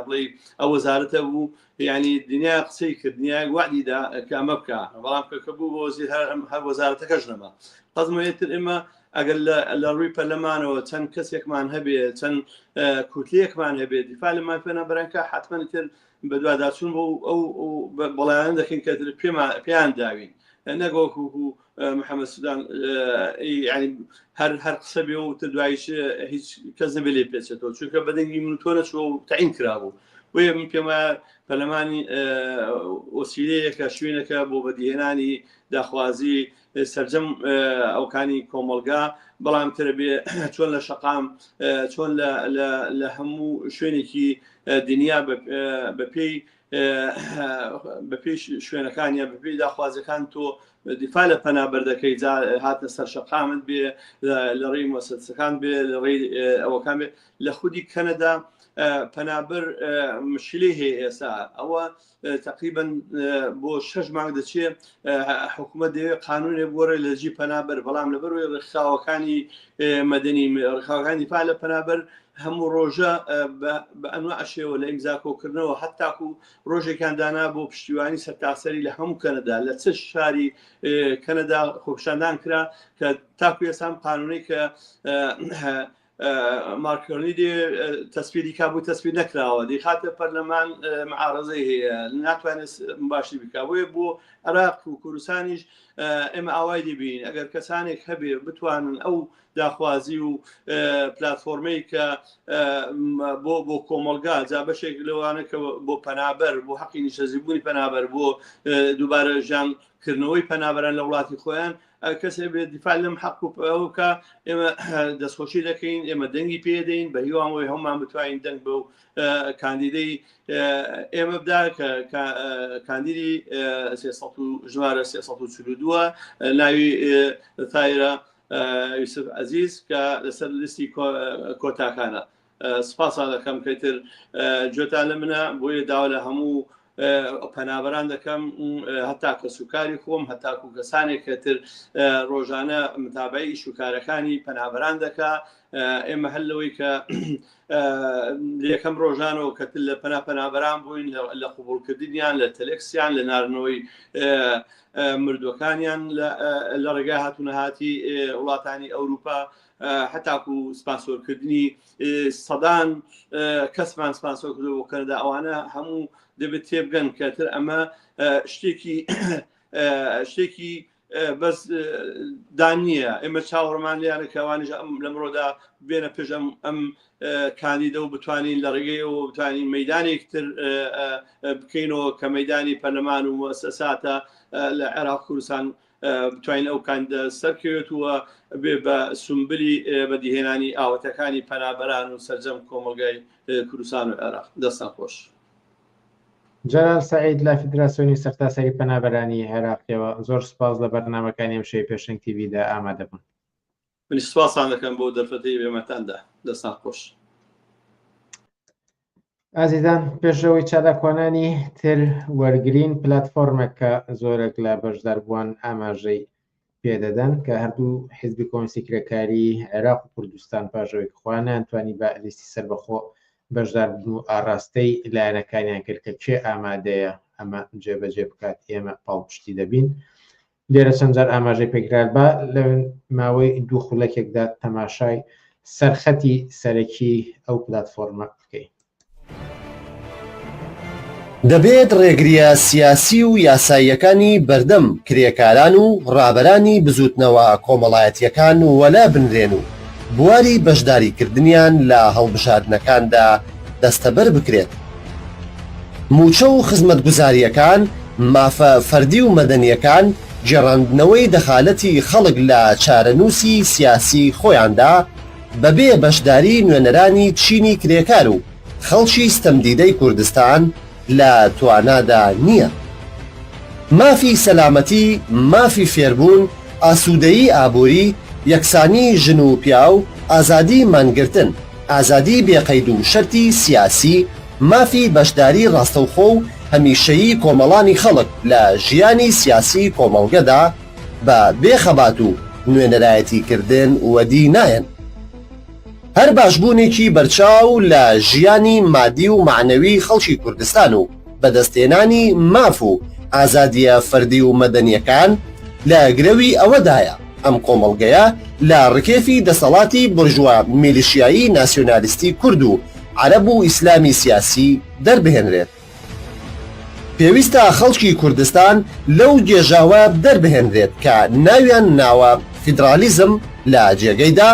Speaker 8: بڵێ ئەو وەزارەتە بوو یعنی دنیا قسەی کرد دنیای وعدیدا کە ئەمە بکە بەڵام کە بوو بۆ وەزیر هەر وەزارەتەکەش نەما قەزمەوێتتر ئێمە ئەگەر لە ڕووی پەرلەمانەوە چەند کەسێکمان هەبێ چەند کوتلەیەکمان هەبێ دیفاع لە مافێنەبەرەکە حتمما تر بە دوواداچوون بۆ ئەو بەڵایان دەکەین کە پێیان داوین نەگۆکو محەممەد سودان ینی هەر قسە بێ و تر دوایش هیچ کەس نەبێ لێ پێچێتەوە چونکە بەدەنگی من تۆ نەچوە و تعین کرابوو وێ من پێم وایە پەرلەمانی وەسیلەیەکە شوێنەکە بۆ بەدیهێنانی داخوازی سەرجەم ئەوکانی کۆمەلگا بەڵام ترە بێ چۆن لە شەقام چۆن لە هەموو شوێنێکی دنیا بەپێی شوێنەکانیە بەپێی داخوازەکان تۆ دیفاع لە پەنابەر دەکەی هاتە سەر شەقامت بێ لە ڕێی مؤسسەکان بێ لە ڕێی ئەوەکان بێ لە خودی کەنەدا پەنابەر مشکلەی هەیە ئێستا ئەوە تقریبا بۆ 6 مانگ دەچێت حکوومەت دەوێت قانونێ بۆڕێ لە جی پەنابەر بەڵام لەبەرەوەی ڕێکخراوەکانی مەدەنی ڕێکخراوەکانی دیفاع لە پەنابەر هەموو ڕۆژە بە ئەنواع شێوە لە ئیمزاکۆکردنەوە هەتاکو ڕۆژێکیان دانا بۆ پشتیوانی سەرتاسەری لە هەموو کەنەدا لە چ شاری کەنەدا خۆپیشاندان کرا کە تاکو ێسام قانونی کە مارکۆنی دێ تەسبیری کابوو تەسبیر نەکراوە دەیخاتە پەرلەمان معارەزەی هەیە ناتوانێت باشی بکە بۆیە بۆ عێراق و کوردستانیش ئێمە ئاوای دەبین ئەگەر کەسانێک هەبێ بتوانن ئەو داخوازی و پلتفۆرمەی کە بۆ کۆمەلگا جا بەشێک لەوانە کە بۆ پەنابەر بۆ حەقی نیشتەجێبوونی پەنابەر بۆ دووبارە ژیانکردنەوەی پەنابەران لە وڵاتی خۆیان کەسێ بێت دیفاع لەم حەق و ئەوکە ئێمە دەستخۆشی دەکەین ئێمە دەنگی پێدەین بە هیوانەوەی هەمومان بتوانین دەنگ بە و کاندیدەی ئێمە بدا کە کاندیدی ژمارە 342 ناوی تایرە یوسف عەزیز کە لەسەر لیستی کۆتاکانە سپاسا دەکەم کەتر جۆتان لە منە بۆیە داوا لە هەموو پەنابەران دەکەم هەتا کە سوکاری خۆم هەتاکو کەسانێک کەتر ڕۆژانە متابعی ئیشوکارەکانی پەنابەران دەکا ئێمە هەر لەوەی کە یەکەم ڕۆژانەوە کەتر لە پەنابەران بووین لە قوبوڵکردنیان لە تەلێکسیان لە ناردنەوەی مردوەکانیان لە ڕێگای هاتوونەهاتی وڵاتانی ئەوروپا هەتاکو سپانسۆرکردنی سەدان کەسمان سپانسۆر کردو بۆ کەنەدا ئەوانە هەموو دەبێت تێبگەن کەتر ئەمە شتێکی بەس دانیە ئێمە چاوەڕمان لیانە کەوانیش لەمڕۆدا بێنە پێش ئەم کاندیدە و بتوانین لە ڕێگەیەوە بتوانین مەیدانێکتر بکەینەوە کە مەیدانی پەرلەمان و مؤسساتە لە عێراق کوردستان بتوانین ئەو کاندیدە سەرکەوێتوە بێ بە سومبلی بەدیهێنانی ئاوەتەکانی پەنابەران و سەرجەم کۆمەلگای کوردستان و عێراق دەستان خۆش.
Speaker 1: جەلال سەعید لە فیدراسیۆنی سەرتاسەری پەنابەرانی عێراقیەوە زۆر سپاس لە بەرنامەکانی ئەم شەوی پێشەنگ تیڤیدا ئامادە بوون.
Speaker 8: منی سوپاسان دەکەم بۆ دەرفەتەی بێمەتاندا دەستان خۆش.
Speaker 1: ئازیزان پێشەوەی چالاکوانانی تر وەرگرین پلتفۆرمێکە زۆرێک لە بەشداربووان ئاماژەی پێدەدەن کە هەردوو حیزبی کۆمسی کرێکاری عێراق و کوردستان پاژەوەی خۆیان ناتوانی بە لیستی سەربەخۆ بەشداربوون و ئاڕاستەی لایەنەکانیان کرد کە چێ ئامادەیە ئەمە جێبەجێ بکات ئێمە پاڵپشتی دەبین. لێرە چەند جار ئاماژەی پێکرار بە لە ماوەی دوو خولەکێکدا تەماشای سەرخەتی سەرەکی ئەو پلتفۆرمە بکەین.
Speaker 9: دەبێت ڕێگریە سیاسی و یاساییەکانی بەردەم کرێکاران و ڕابەرانی بزوتنەوە کۆمەڵایەتیەکان وەلا بنرێن و بواری بەشداریکردنیان لە هەڵبژاردنەکاندا دەستەبەر بکرێت. موچە و خزمەتگوزاریەکان، مافە فەردی و مەدەنیەکان جێڕاندنەوەی دەخالەتی خەڵک لە چارەنووسی سیاسی خۆیاندا بەبێ بەشداری نوێنەرانی چینی کرێکار و خەڵکی ستەمدیدەی کوردستان لە توانادا نییە. مافی سەلامەتی، مافی فێربوون، ئاسوودەیی ئابووری، یەکسانی ژن و پیا و ئازادی مانگرتن، ئازادی بێقەید و شەرتی سیاسی، مافی بەشداری ڕاستەوخۆ و هەمیشەیی کۆمەڵانی خەڵک لە ژیانی سیاسی کۆمەڵگەدا بە بێخەبات و نوێنەرایەتیکردن وەدی نایەن. هەر باشبوونێکی بەرچاو لە ژیانی مادی و معنەوی خەڵکی کوردستان و بەدەستێنانی ماف و ئازادیە فەردی و مەدەنیەکان لە گرەوی ئەوەدایە ئەم کۆمەڵگەیە لە ڕکێفی دەسەڵاتی بورژوا میلیشیایی ناسیۆنالیستی کورد و عەرەب و ئیسلامی سیاسی دەربهێنرێت. پێویستە خەڵکی کوردستان لەو گێژاوە دەربهێنرێت کە ناویان ناوە فیدرالیزم لە جێگەیدا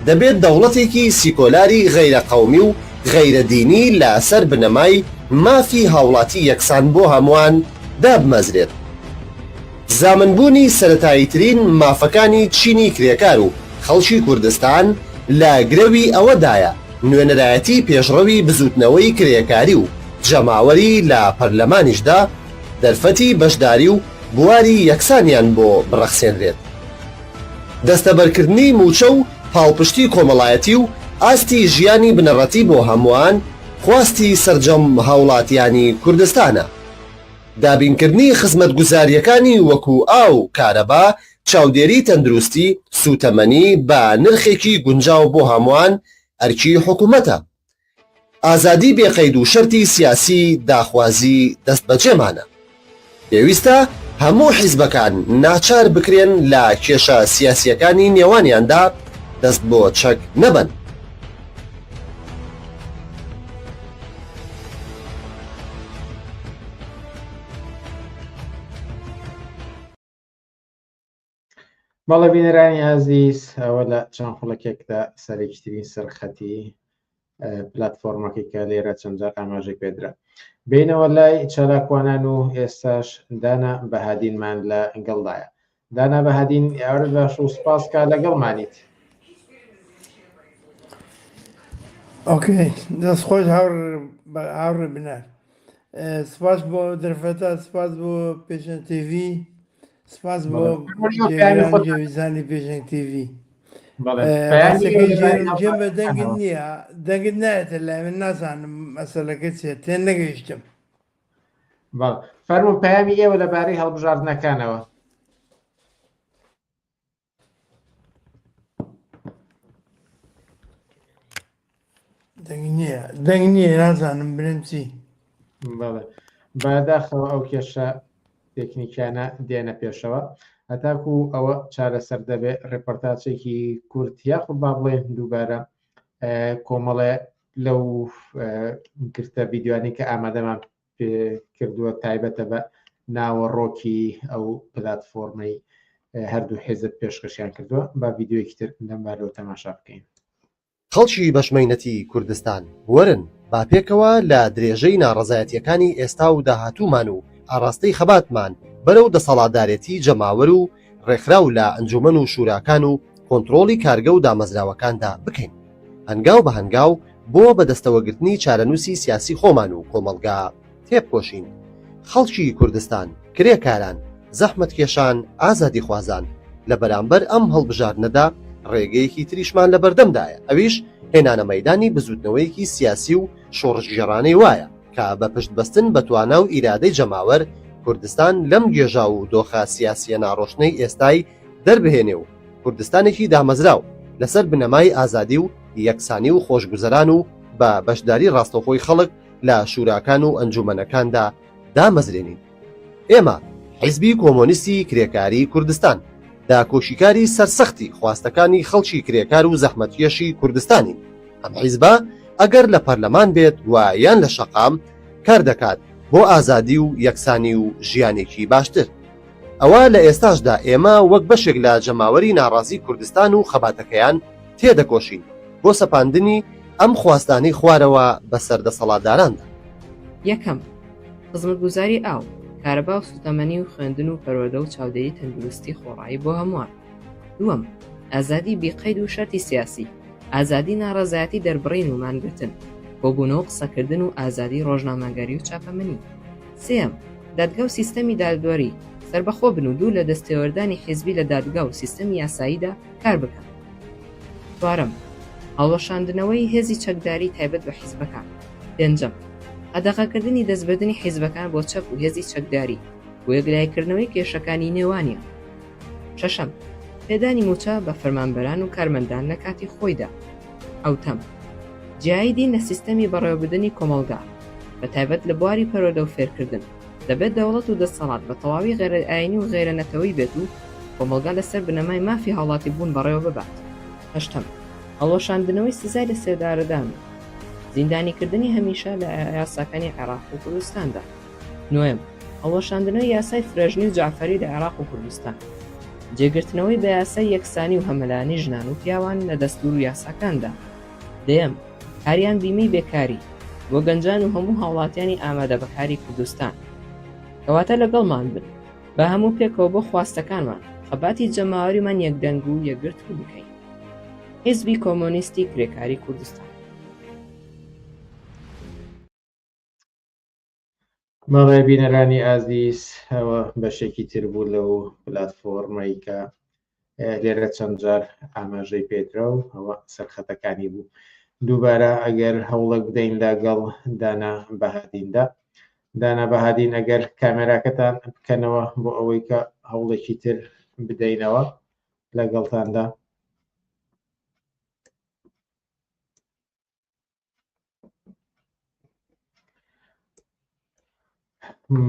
Speaker 9: دەبێت دەوڵەتێکی سیکۆلاری غەیرەقەومی و غەیرەدینی لەسەر بنەمای مافی هاوڵاتی یەکسان بۆ هەمووان دابمەزرێت. زامنبوونی سەرەتاییترین مافەکانی چینی کرێکار و خەڵکی کوردستان لە گرەوی ئەوەدایە نوێنەرایەتی پێشڕەوی بزوتنەوەی کرێکاری و جەماوەری لە پەرلەمانیشدا دەرفەتی بەشداری و بواری یەکسانیان بۆ بڕەخسێنرێت. دەستەبەرکردنی موچە و پاڵپشتی کۆمەڵایەتی و ئاستی ژیانی بنەڕەتی بۆ هەمووان خواستی سەرجەم هاوڵاتیانی کوردستانە. دابینکردنی خزمەتگوزاریەکانی وەکو ئاو کارەبا، چاودێری تەندروستی، سوتەمەنی بە نرخێکی گونجاو بۆ هەمووان ئەرکی حکوومەتە. ئازادی بێقەید و شەرتی سیاسی داخوازی دەست بەجێمانە. پێویستە هەموو حیزبەکان ناچار بکرێن لە کێشە سیاسیەکانی نێوانیاندا دەست بۆ چەک نەبن.
Speaker 1: بەڵێ بینەرانی ئازیز ئەوە لە چەند خولەکێکدا سەرێکترین سەرخەتی پلتفۆرمەکەی کە لێرە چەند جار ئاماژەی پێدرا بینەوە لای چالاکوانان و ئێستاش دانا بەهادینمان لە گەڵدایە. دانا بەهادین یاوە باش و سپاس کا لەگەڵمانیت.
Speaker 10: اوكي دەست خۆش هاوڕێ بنار سپاس بۆ دەرفەتە سپاس بۆ پێشەنگ تیڤ سپاس بۆ جێویزانی پێشەنگ تیڤ جێم بە دەنگت نییە دەنگت نایەتە لای من نازانم مەسەلەکە چێت تێن نەگەیشتم.
Speaker 1: فەرموون پەیامی ئێوە لەبارەی هەڵبژاردنەکانەوە.
Speaker 10: دەنگ نییە نازانم برم چی.
Speaker 1: بەڵێ بەداخەوە ئەو کێشە تێکنیکانە دێنە پێشەوە هەتاکو ئەوە چارەسەر دەبێت ڕێپۆرتاچێکی کورت یاخود با بڵێن دووبارە کۆمەڵێ لەو گرتە ڤیددیوانی کە ئامادەمان کردووە تایبەتە بە ناوەڕۆکی ئەو پلتفۆرمەی هەردوو حێزب پێشکەشیان کردووە با ڤیددیۆیەکی تر لەمبارەوە تەماشا بکەین.
Speaker 9: خەڵکی بەشمەینەتی کوردستان وەرن با پێکەوە لە درێژەی ناڕەزایەتیەکانی ئێستا و داهاتوومان و ئاڕاستەی خەباتمان بەرەو دەسەڵاتدارەتی جەماوەر و ڕێکخراو لە ئەنجومەن و شوراکان و کۆنتڕۆڵی کارگە و دامەزراوەکاندا بکەین هەنگاو بە هەنگاو بۆ بەدەستەوەگرتنی چارەنووسی سیاسی خۆمان و کۆمەلگا تێبکۆشین. خەڵکی کوردستان کرێکاران زەحمەتکێشان ئازادی خوازان لە بەرامبەر ئەم هەڵبژاردنەدا ڕێگەیەکی تریشمان لە بەردەمدایە ئەویش هێنانە مەیدانی بزوتنەوەیەکی سیاسی و شۆڕژگێڕانەی وایە کە بە پشتبەستن بە توانە و ئیرادەی جەماوەر کوردستان لەم گێژا و دۆخە سیاسیە ناڕۆشنەی ئێستای دەربهێنێ و کوردستانێکی دامەزراو لەسەر بنەمای ئازادی و یەکسانی و خۆشگوزەران و بە بەشداری ڕاستەوخۆی خەڵک لە شوراکان و ئەنجومەنەکاندا دامەزرێنین. ئێمە حیزبی کۆمۆنیستی کرێکاری کوردستان داکۆشیکاری سەرسەختی خواستەکانی خەڵکی کرێکار و زەحمەتکێشی کوردستانین. ئەم حیزبە ئەگەر لە پەرلەمان بێت وایان لە شەقام کار دەکات بۆ ئازادی و یەکسانی و ژیانێکی باشتر. ئەوە لە ئێستاشدا ئێمە وەک بەشێک لە جەماوەری ناڕازی کوردستان و خەباتەکەیان تێدەکۆشین بۆ سەپاندنی ئەم خواستانەی خوارەوە بەسەر دەسەڵاتداراندا.
Speaker 11: یەکەم خزمەتگوزاری ئاو کارەبا و سوتەمەنی و خوێندن و پەروەردە و چاودێری تەندروستی خۆڕایی بۆ هەمووان. دووەم ئازادی بیقەید و شەرتی سیاسی ئازادی ناڕەزایەتی دەربڕین و مانگرتن بۆ بوونەوە قسەکردن و ئازادی ڕۆژنامەنگاری و چاپەمەنی. سێم دادگا و سیستەمی دادوەری سربەخۆ بن و دوو لە دەستێوەردانی حیزبی لە دادگا و سیستەمی یاساییدا کار بکەن. چوارەم هەڵوەشاندنەوەی هێزی چەکداری تایبەت بە حیزبەکان. پێنجەم ئەدەقەکردنی دەستبردنی حیزبەکان بۆ چەک و هێزی چەکداری بۆ یەکلایکردنەوەی کێشەکانی نێوانیە. شەشەم پێدانی موچە بە فەرمانبەران و کارمەندان لە کاتی خۆیدا. ئەوتەم جیایدی لە سیستەمی بەڕێوەبردنی کۆمەلگا بە تایبەت لە بواری پەروەردە و فێرکردن دەبێت دەوڵەت و دەسەڵات بە تەواوی غێرەئاینی و غێرەنەتەوەی بێت و کۆمەلگا لەسەر بنەمای مافی هاوڵاتی بوون بەڕێوە ببات. هەشتەم هەڵوەشاندنەوەی سزای لە سێدارەدان و زیندانیکردنی هەمیشە لە یاساکانی عێراق و کوردستاندا. نوێم هەڵوەشاندنەوەی یاسای فرێژنی و جعفەری لە عێراق و کوردستان جێگرتنەوەی بە یاسای یەکسانی و هەمەلانی ژنان و پیاوان لە دەستور و یاساکاندا. دێم کاریان بیمەی بێکاری بۆ گەنجان و هەموو هاوڵاتیانی ئامادە بەکاری کوردستان کەواتە لەگەڵمان بن بە هەموو پێکەوە بۆ خواستەکانمان خەباتی جەماوەریمان یەکدەنگ و یەکگرت بکەین. حیزبی کۆمۆنیستی کرێکاری کوردستان.
Speaker 1: بەڵێ بینەرانی ئازیز ئەوە بەشێکی تر بوو لەو پلتفۆرمەی کە لێرە چەند جار ئاماژەی پێدرا و ئەوە سەرخەتەکانی بوو. دووبارە ئەگەر هەوڵک بدەین لەگەڵ دانا بەهادیندا دانا بەهادین ئەگەر کامێراکەتان بکەنەوە بۆ ئەوەی کە هەوڵێکی تر بدەینەوە لەگەڵتاندا.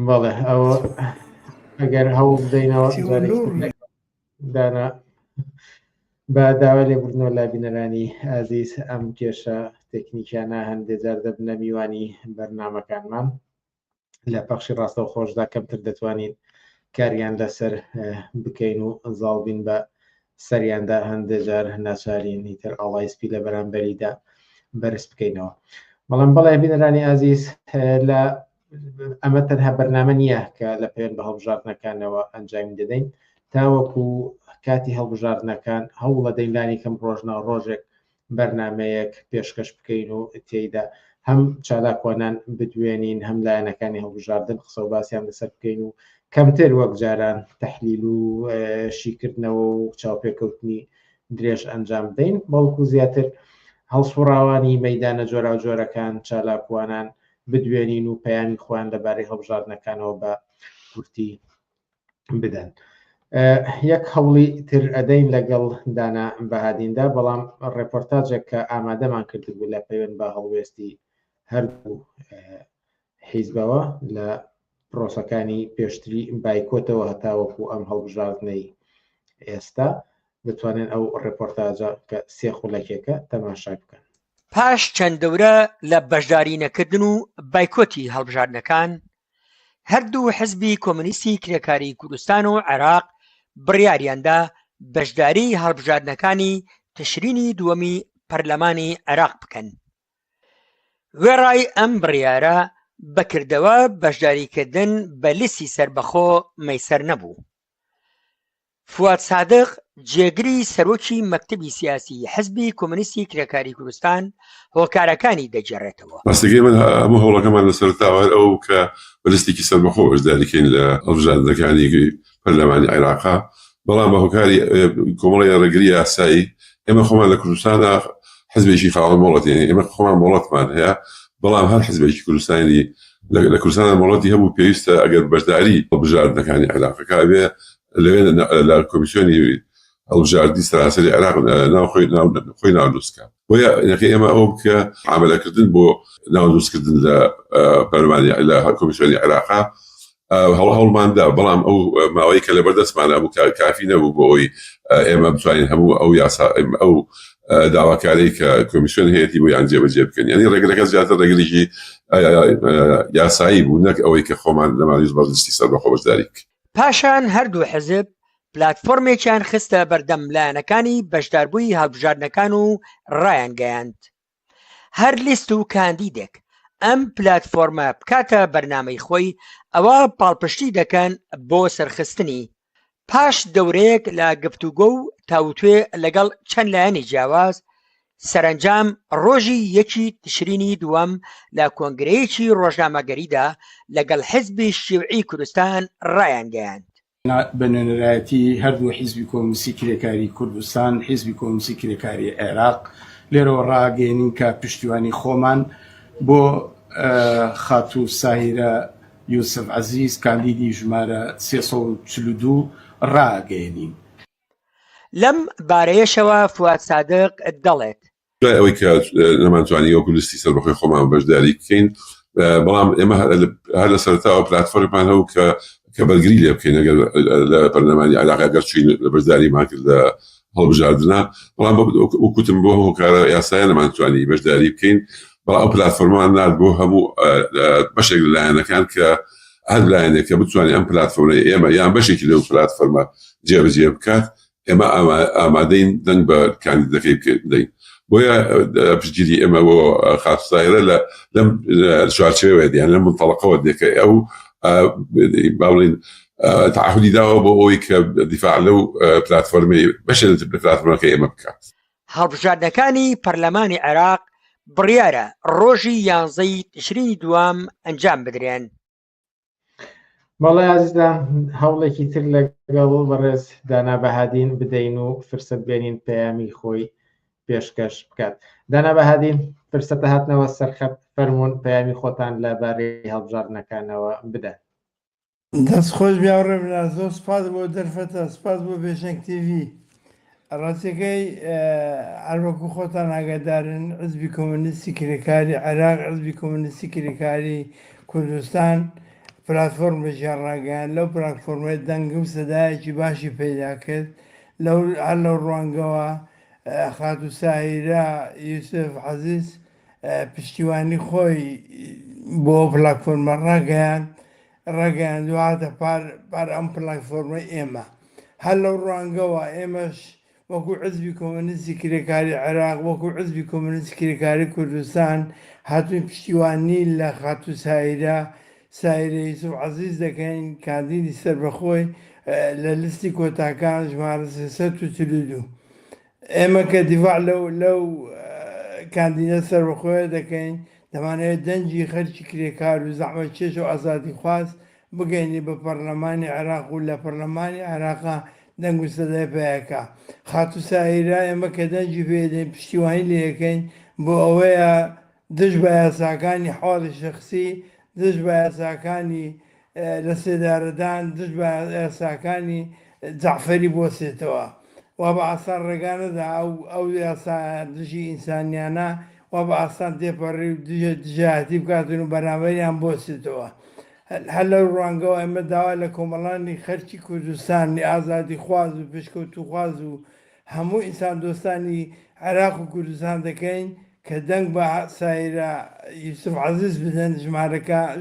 Speaker 1: بەڵێ ئەوە ئەگەر هەوڵ بدەینەوە دانا بە داوا لێبوردنەوە لا بینەرانی ئازیز ئەم کێشە تێکنیکیانە هەندێک جار دەبنە میوانی بەرنامەکانمان لە پەخشی ڕاستە و خۆشدا کەمتر دەتوانین کاریان لەسەر بکەین و زاڵبین بە سەریاندا هەندێک جار ناچارین تر ئاڵایسپی لە بەرامبەریدا بەرز بکەینەوە. بەڵام بەڵێ بینەرانی ئازیز لە ئەمە تەنها بەرنامە نییە کە لە پێوێن بە هەڵبژاردنەکانەوە ئەنجامی دەدەین تاوەکو کاتی هەڵبژاردنەکان هەوڵە دەینلانی کەم ڕۆژناو ڕۆژێک بەرنمەیەک پێشکەش بکەین و تێیدا هەم چالاکوانان بدوێنین هەم لایەنەکانی هەڵبژاردن قسە و باسییان لەسەر بکەین و کەمتر وەک جاران تەحلیل و شیکردنەوە و چاوپێکەوتنی درێژ ئەنجام بدەین بەڵکو زیاتر هەڵسوڕاوانی مەیدانە جۆرا جۆرەکان چالاکوانان بدوێنین و پەیامی خۆیان لەبارەی هەڵبژاردنەکانەوە بە کورتی بدەن. یەک هەوڵی تر ئەدەین لەگەڵ دانا بەهادیندا بەڵام ڕێپۆرتاژێک کە ئامادەمان کردبوو لە پەیوەند بە هەڵوێستی هەردوو حیزبەوە لە پرۆسەکانی پێشتری بایکۆتەوە هەتاوەکو ئەم هەڵبژاردنەی ئێستا دەتوانن ئەو ڕێپۆرتاژە کە سێ خولەکێکە تەماشای بکەن.
Speaker 4: پاش چەند دەورە لە بەشداری نەکردن و بایکۆتی هەڵبژاردنەکان هەردوو حزبی کۆمونیستی کرێکاری کوردستان و عێراق بڕیاریاندا بەشداری هەڵبژاردنەکانی تشرینی دووەمی پەرلەمانی عێراق بکەن. وێڕای ئەم بڕیارە بەکردەوە بەشداریکردن بە لیستی سەربەخۆ مەیسەر نەبوو. فواد سادق جێگری سەرۆکی مەکتەبی سیاسی حزبی کۆمونیستی کرێکاری کوردستان هۆکارەکانی دەجێڕێتەوە.
Speaker 5: ڕاستەکەی من هەموو هەوڵەکەمان لەسەرتاوە ئەو کە بەلیستێکی سەربەخۆ بەشداریکەین لە هەڵبژاردنەکانی پەرلەمانی عێراقا بەڵام بە هۆکاری کۆمەڵی ڕێگری یاسایی ئێمە خۆمان لە کوردستاندا حزبێکی خاوەن مۆڵەت ئێمە خۆمان مۆڵەتمان هەیە بەڵام هەر حزبێکی کوردستانی لە کوردستان مۆڵەتی هەبوو پێویستە ئەگەر بەشداری هەڵبژاردنەکانی عێراقەکە بێ لەوێ لە کۆمیسیۆنی هەڵبژاردنی سەراسەری عێراق خۆی ناودروستکە بۆیە ئێمە ئەو بکە عاملەکردن بۆ ناودروستکردن لە پەرلەمانی لە کۆمیسیۆنی عێراقا هەوڵماندا بەڵام ئەو ماوەی کە لە بەردەستمانە بوو کافی نەبوو بۆ ئەوی ئێمە بتوانین هەموو ئەو یاسا ئەو داواکاری کە کۆمیسیۆن هەیەی بۆ یان جێبەجێ بکەن یعنی ڕێگرەکە زیاتر ڕێگریکی یاسایی بوو نەک ئەوەی کە خۆمان لەمانویست بەرزستی سەربەخۆ بەشداری
Speaker 4: پاشان هەردوو حزب پلاتفۆرمێکیان خستە بەردەم لایەنەکانی بەشداربووی هەڵبژاردنەکان و ڕایان گەیاند. هەر لیست و کاندیدێک ئەم پلاتفۆرمە بکاتە بەرنامەی خۆی ئەوە پاڵپشتی دەکەن بۆ سەرخستنی پاش دەورەیەک لە گفتوگۆ و تاوتوێ لەگەڵ چەند لایەنی جیاواز سەرنجام ڕۆژی یەکی تشرینی دووەم لە کۆنگرەیەکی ڕۆژنامەگەریدا لەگەڵ حیزبی شیوعی کوردستان ڕایان گەیاند.
Speaker 6: بە نوێنەرایەتی هەردوو حیزبی کۆمونیستی کرێکاری کوردستان حیزبی کۆمونیستی کرێکاری عێراق لێرەوە ڕاگەێنین کە پشتیوانی خۆمان بۆ خاتوو ساهیرە یوسف عەزیز کاندیدی ژمارە 342 ڕاگەێنین.
Speaker 4: لەم بارەیەشەوە فواد سادق دەڵێت
Speaker 5: ئەوەی کە نەمانتوانی ئەو لیستی سەربەخۆی خۆمان بەشداری بکەین بەڵام ئێمە هەر لە سەرتاوە پلاتفۆرممان هەوو کە بەرگری لێ بکەین ئەگەر لە پەرلەمانی عێراق ئەگەر چوین لە بەشداریمان کرد لە هەڵبژاردنە بەڵام وەکوتم بۆ هۆکارە یاسایە نەمانتوانی بەشداری بکەین بەڵام ئەو پلاتفۆرممان نات بۆ هەموو بەشێک لە لایەنەکان کە هەر لایەنێک کە بتوانێت ئەم پلاتفۆرمەی ئێمە یان بەشێکی لەو پلاتفۆرمە جێبەجێ بکات ئێمە ئامادەین دەنگ بە کاندیدەکەی بدەین بۆیە پشتگیری ئێمە بۆ خاتوسایرە لەم چوارچێوەیە دیان لەم منتەڵقەوە دێکە ئەو باڵین تعهدی داوە بۆ ئەوەی کە دیفاع لەو پلاتفۆرمەی بەشێک لە پلاتفۆرمەکە ئێمە بکات.
Speaker 4: هەڵبژاردنەکانی پەرلەمانی عێراق بڕیارە ڕۆژی 11 تشرینی دووەم ئەنجام بدرێن.
Speaker 1: بەڵێ عەزیزان هەوڵێکی تر لەگەڵ بەڕێز دانا بەهادین بدەین و فرسەت بێنین پەیامی خۆی پێشکەش بکات. دانا بەهادین فرسەتە هاتنەوە سەرخەت فەرموون پەیامی خۆتان لەبارەی هەڵبژاردنەکانەوە بدەن.
Speaker 10: دەست خۆش بیاوڕێ بنا زۆر سپاس بۆ دەرفەتە سپاس بۆ پێشنگ تیڤی ڕاستیەکەی هەروەکو خۆتان ئاگادارن حزبی کۆمونیستی کرێکاری عێراق حزبی کۆمونیستی کرێکاری کوردستان پلاتفۆرمێکیان ڕاگەیان لەو پلاتفۆرمەی دەنگ و سەدایەکی باشی پەیدا کرد هەر لەو ڕوانگەوە خاتوو ساهیرە یوسف عەزیز پشتیوانی خۆی بۆ پلاتفۆرمە ڕاگەیان دواتە پار ئەم پلاتفۆرمەی ئێمە هەر لەو ڕوانگەوە ئێمەش وەکو حزبی کۆمونیستی کرێکاری عێراق وەکو حزبی کۆمونیستی کرێکاری کوردستان هاتووین پشتیوانی لە خاتو سایرە یوسف عەزیز دەکەین کاندیدی سەربەخۆی لە لیستی کۆتاکان ژمارە 342 ئێمە کە دیڤاع لەو کاندیدە سەربەخۆیە دەکەین دەمانەوێت دەنجی خەرکی کرێکار و زەحمەت چێژ و ئازادی خواست بگەینی بە پەرلەمانی عێراق و لە پەرلەمانی عێراقا دەنگ و سەدای پێیەکە خاتو سایرە ئێمە کە دەنجی پێدەین پشتیوانی لێ یەکەین بۆ ئەوەیە دژ بە یاساکانی حواڵی شەخسی دژ بە یاساکانی لە سێدارەدان دژ بە یاساکانی جەعفەری بۆسێتەوە وا بە ئاسان ڕێگانەدا ئەو یاسا دژی ئینسانیانە وا بە ئاسان تێپەڕی و دژایەتی بکاتن و بەرامبەریان بۆسێتەوە هەر لەو ڕوانگەەوە ئێمە داوا لە کۆمەڵانی خەرکی کوردستانی ئازادی خواز و پێشکەوت و خواز و هەموو ئینسان دۆستانی عێراق و کوردستان دەکەین کە دەنگ بە سایرە یوسف عەزیز بدەن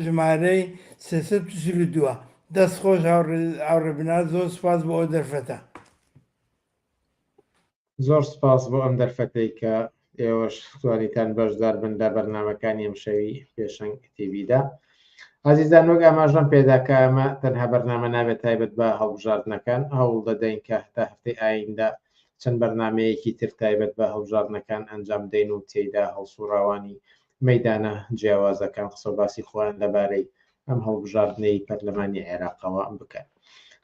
Speaker 10: ژمارەی 342 دەست خۆش هاوڕێبنات زۆر سوپاس بۆ ئەو دەرفەتە
Speaker 1: زۆر سپاس بۆ ئەم دەرفەتەی کە ئێوەش توانیتان بەشدار بن لە بەرنامەکانی ئەم شەوی پێشەنگ تیڤیدا ئازیزان وەک ئاماژەم پێداکە ئەمە تەنها بەرنامە نابێت تایبەت بە هەڵبژاردنەکان هەوڵ دەدەین کە تا هەفتەی ئایندا چەند بەرنمەیەکی تر تایبەت بە هەڵبژاردنەکان ئەنجام دەین و تێیدا هەڵسوڕاوانی مەیدانە جیاوازەکان قسە باسی خۆیان لەبارەی ئەم هەڵبژاردنەی پەرلەمانی عێراقەوە بکەن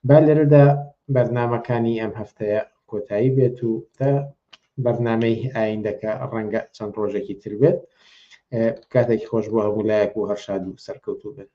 Speaker 1: با لێرەدا بەرنمەکانی ئەم هەفتەیە کۆتایی بێت و تا بەرنمەی ئایندەکە ڕەنگە چەند ڕۆژێکی تر بێت کاتێکی خۆش بۆ هەموو لایەک و هەر شاد و سەرکەوتوو بێت.